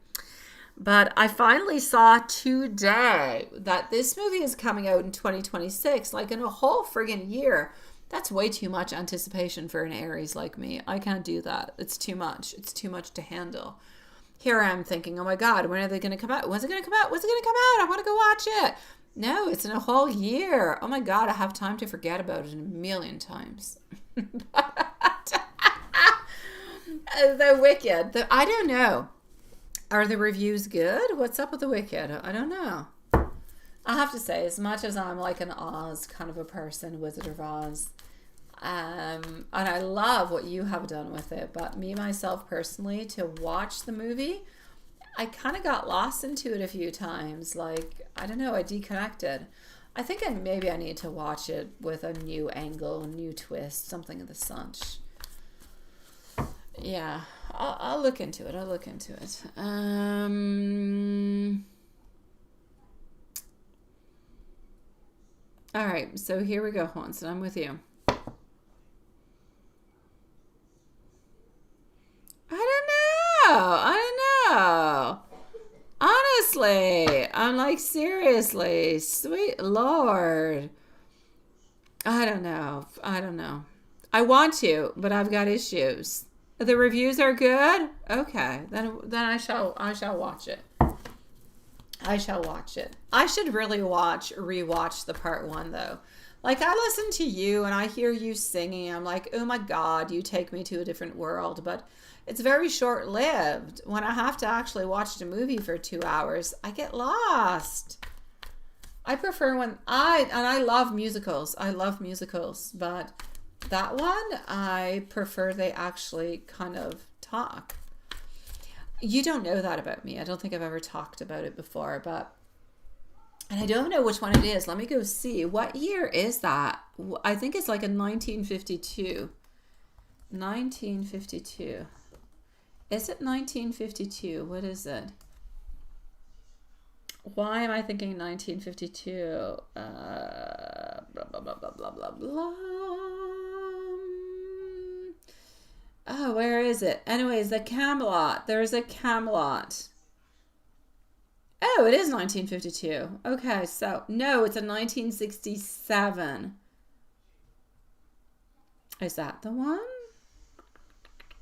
But I finally saw today that this movie is coming out in 2026, like in a whole friggin' year. That's way too much anticipation for an Aries like me. I can't do that. It's too much. It's too much to handle. Here I am thinking, oh my God, when are they going to come out? When's it going to come out? When's it going to come out? I want to go watch it. No, it's in a whole year. Oh my God, I have time to forget about it a million times. The Wicked. I don't know. Are the reviews good? What's up with The Wicked? I don't know. I have to say, as much as I'm like an Oz kind of a person, Wizard of Oz, and I love what you have done with it, but me, myself, personally, to watch the movie, I kind of got lost into it a few times. Like, I don't know, I deconnected. I think maybe I need to watch it with a new angle, a new twist, something of the such. Yeah, I'll look into it. All right, so here we go, Hanson. I'm with you. I don't know. Honestly, I'm like, seriously, sweet Lord. I don't know. I want to, but I've got issues. The reviews are good? Okay, then I shall watch it. I should really rewatch the part 1 though. Like, I listen to you and I hear you singing. I'm like, oh my God, you take me to a different world. But It's very short-lived. When I have to actually watch the movie for 2 hours, I get lost. I prefer and I love musicals. I love musicals, but that one, I prefer they actually kind of talk. You don't know that about me. I don't think I've ever talked about it before, but, and I don't know which one it is. Let me go see. What year is that? I think it's like a 1952. 1952. Is it 1952? What is it? Why am I thinking 1952? Blah, blah, blah, blah, blah, blah, blah. Oh, where is it? Anyways, the Camelot. There's a Camelot. Oh, it is 1952. Okay, so, no, it's a 1967. Is that the one?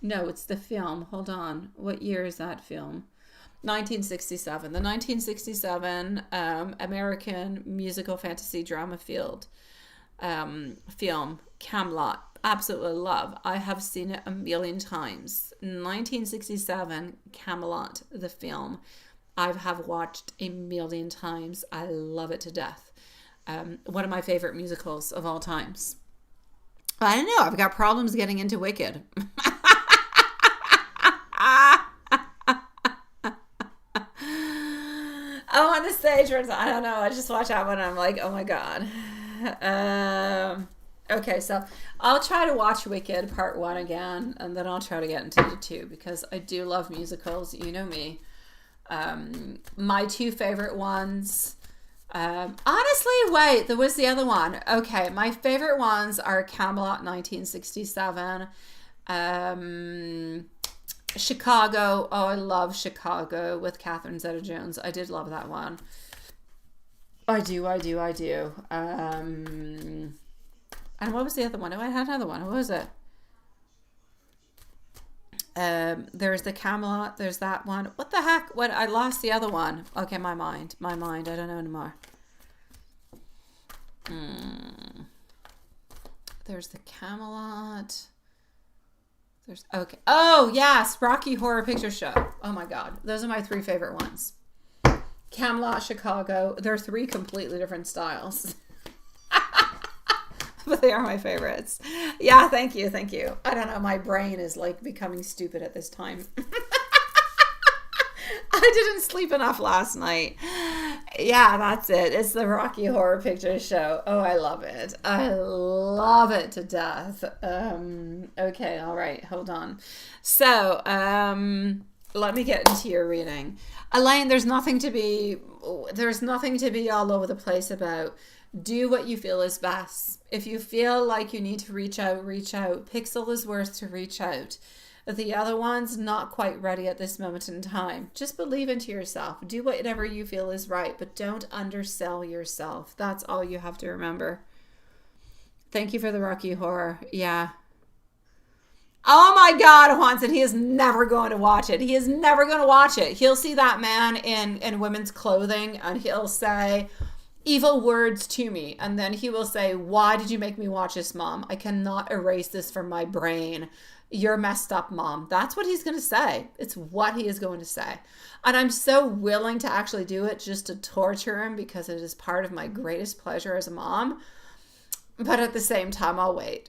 No, it's the film. Hold on. What year is that film? 1967. The 1967 American musical fantasy drama film, Camelot. Absolutely love. I have seen it a million times. 1967 Camelot, the film. I have watched a million times. I love it to death. One of my favorite musicals of all times. I don't know. I've got problems getting into Wicked. Oh, on the stage, I don't know. I just watch that one and I'm like, oh my God. Okay, so I'll try to watch Wicked Part 1 again, and then I'll try to get into the 2 because I do love musicals. You know me. My 2 favorite ones. Honestly, wait, there was the other one. Okay, my favorite ones are Camelot 1967. Chicago. Oh, I love Chicago with Catherine Zeta-Jones. I did love that one. I do. And what was the other one? Oh, I had another one. What was it? There's the Camelot. There's that one. What the heck? What? I lost the other one. Okay, my mind. I don't know anymore. There's the Camelot. There's okay. Oh yes, Rocky Horror Picture Show. Oh my God, those are my 3 favorite ones. Camelot, Chicago. They're 3 completely different styles. But they are my favorites. Yeah, thank you. I don't know, my brain is like becoming stupid at this time. I didn't sleep enough last night. Yeah, that's it. It's the Rocky Horror Picture Show. Oh, I love it. I love it to death. Okay, all right, hold on. So, let me get into your reading. Elaine, there's nothing to be all over the place about. Do what you feel is best. If you feel like you need to reach out, reach out. Pixel is worth to reach out. The other one's not quite ready at this moment in time. Just believe into yourself. Do whatever you feel is right, but don't undersell yourself. That's all you have to remember. Thank you for the Rocky Horror. Yeah. Oh my God, Juanson, he is never going to watch it. He is never going to watch it. He'll see that man in women's clothing and he'll say evil words to me. And then he will say, why did you make me watch this, Mom? I cannot erase this from my brain. You're messed up, Mom. That's what he's going to say. It's what he is going to say. And I'm so willing to actually do it just to torture him because it is part of my greatest pleasure as a mom. But at the same time, I'll wait.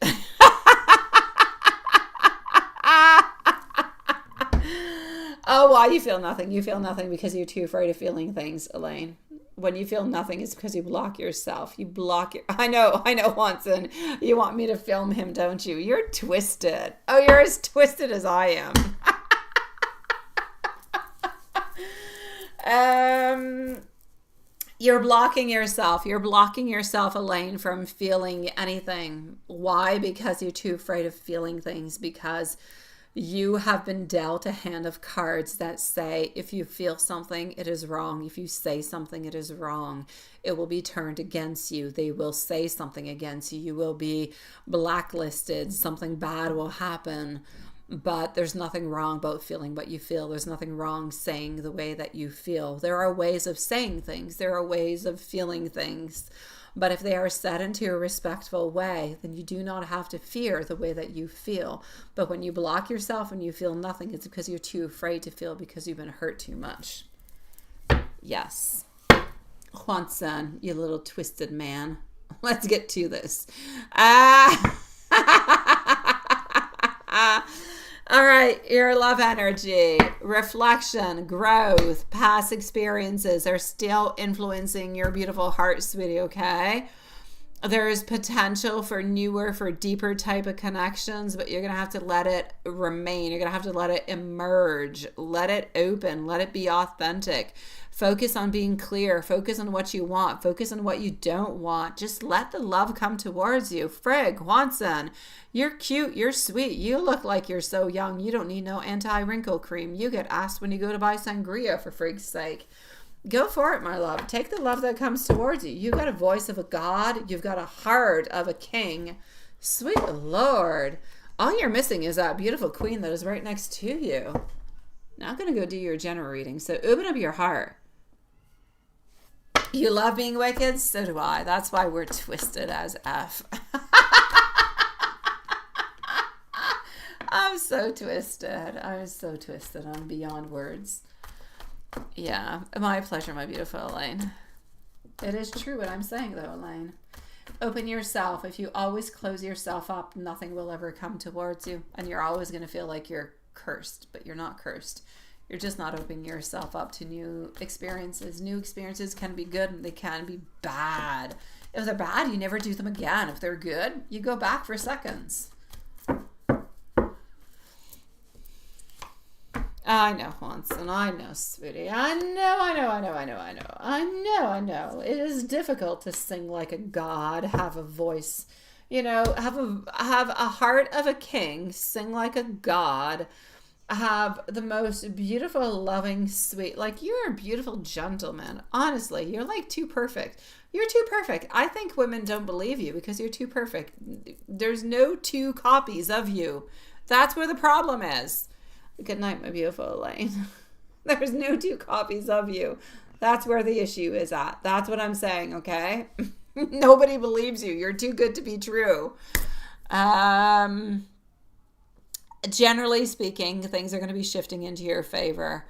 Oh, why you feel nothing? You feel nothing because you're too afraid of feeling things, Elaine. When you feel nothing, it's because you block yourself. You block your... I know, Watson. You want me to film him, don't you? You're twisted. Oh, you're as twisted as I am. You're blocking yourself. You're blocking yourself, Elaine, from feeling anything. Why? Because you're too afraid of feeling things. Because you have been dealt a hand of cards that say if you feel something, it is wrong. If you say something, it is wrong. It will be turned against you. They will say something against you. You will be blacklisted. Something bad will happen. But there's nothing wrong about feeling what you feel. There's nothing wrong saying the way that you feel. There are ways of saying things. There are ways of feeling things. But if they are said into a respectful way, then you do not have to fear the way that you feel. But when you block yourself and you feel nothing, it's because you're too afraid to feel because you've been hurt too much. Yes. Juan-san, you little twisted man. Let's get to this. All right, your love energy, reflection, growth, past experiences are still influencing your beautiful heart, sweetie, okay? There is potential for newer, for deeper type of connections, but you're going to have to let it remain. You're going to have to let it emerge. Let it open. Let it be authentic. Focus on being clear. Focus on what you want. Focus on what you don't want. Just let the love come towards you. Frig, Juan-san, you're cute. You're sweet. You look like you're so young. You don't need no anti-wrinkle cream. You get asked when you go to buy sangria, for frig's sake. Go for it, my love. Take the love that comes towards you. You've got a voice of a god. You've got a heart of a king. Sweet Lord. All you're missing is that beautiful queen that is right next to you. Now I'm going to go do your general reading. So open up your heart. You love being wicked? So do I. That's why we're twisted as F. I'm so twisted. I'm so twisted. I'm beyond words. Yeah, my pleasure, my beautiful Elaine. It is true what I'm saying, though, Elaine. Open yourself. If you always close yourself up, nothing will ever come towards you. And you're always going to feel like you're cursed, but you're not cursed. You're just not opening yourself up to new experiences. New experiences can be good and they can be bad. If they're bad, you never do them again. If they're good, you go back for seconds. I know, Hanson. I know, sweetie. I know. It is difficult to sing like a god, have a voice, have a heart of a king, sing like a god, have the most beautiful, loving, sweet, like you're a beautiful gentleman. Honestly, you're like too perfect. You're too perfect. I think women don't believe you because you're too perfect. There's no two copies of you. That's where the problem is. Good night, my beautiful Elaine. There's no two copies of you. That's where the issue is at. That's what I'm saying, okay? Nobody believes you. You're too good to be true. Generally speaking, things are going to be shifting into your favor.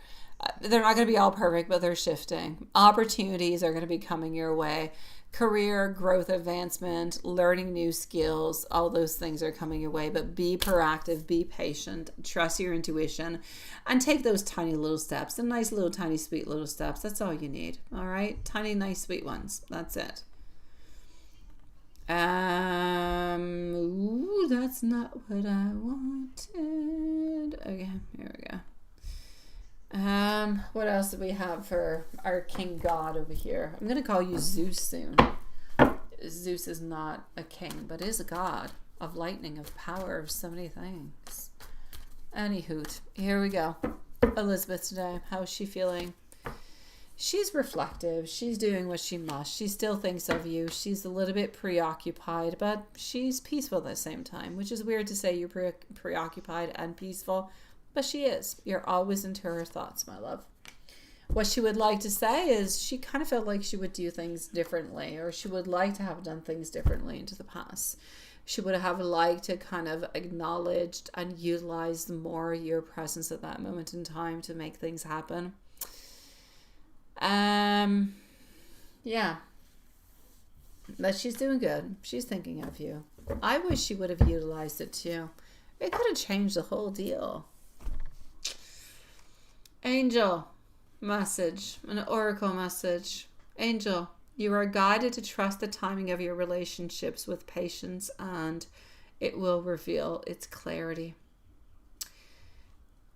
They're not going to be all perfect, but they're shifting. Opportunities are going to be coming your way. Career, growth, advancement, learning new skills, all those things are coming your way. But be proactive, be patient, trust your intuition, and take those tiny little steps, the nice little tiny sweet little steps. That's all you need. All right? Tiny, nice, sweet ones. That's it. Ooh, that's not what I wanted. Okay, here we go. What else do we have for our king god over here? I'm going to call you Zeus soon. Zeus is not a king, but is a god of lightning, of power, of so many things. Anywho, here we go. Elizabeth today, how is she feeling? She's reflective. She's doing what she must. She still thinks of you. She's a little bit preoccupied, but she's peaceful at the same time, which is weird to say you're preoccupied and peaceful. But she is. You're always into her thoughts, my love. What she would like to say is she kind of felt like she would do things differently, or she would like to have done things differently into the past. She would have liked to kind of acknowledged and utilized more your presence at that moment in time to make things happen. Yeah. But she's doing good. She's thinking of you. I wish she would have utilized it too. It could have changed the whole deal. Angel message, an oracle message. Angel, you are guided to trust the timing of your relationships with patience, and it will reveal its clarity.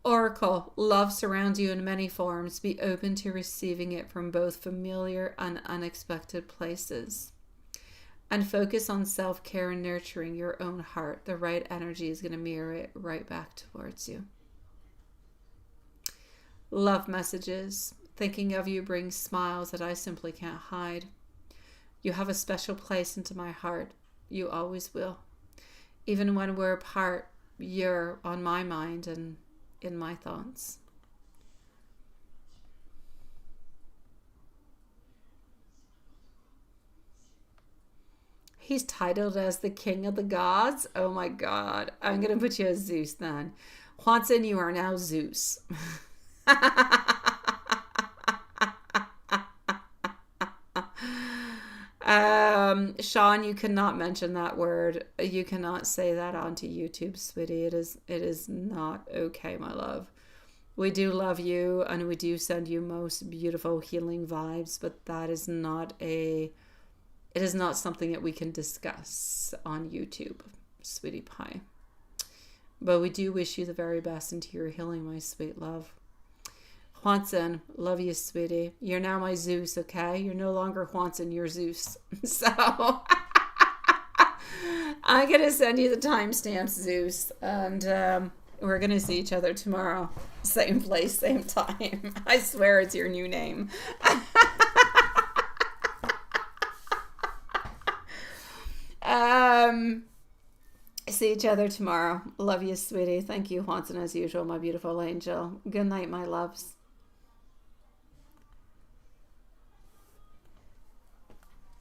Oracle, love surrounds you in many forms. Be open to receiving it from both familiar and unexpected places. And focus on self-care and nurturing your own heart. The right energy is going to mirror it right back towards you. Love messages. Thinking of you brings smiles that I simply can't hide. You have a special place into my heart. You always will. Even when we're apart, you're on my mind and in my thoughts. He's titled as the King of the Gods. Oh my God. I'm going to put you as Zeus then. Juanson, you are now Zeus. Sean, you cannot mention that word. You cannot say that onto YouTube, sweetie. It is not okay, my love. We do love you and we do send you most beautiful healing vibes, but that is not it is not something that we can discuss on YouTube, sweetie pie. But we do wish you the very best into your healing, my sweet love. Juanson, love you, sweetie. You're now my Zeus, okay? You're no longer Juanson, you're Zeus. So I'm going to send you the timestamps, Zeus. And we're going to see each other tomorrow. Same place, same time. I swear it's your new name. See each other tomorrow. Love you, sweetie. Thank you, Juanson, as usual, my beautiful angel. Good night, my loves.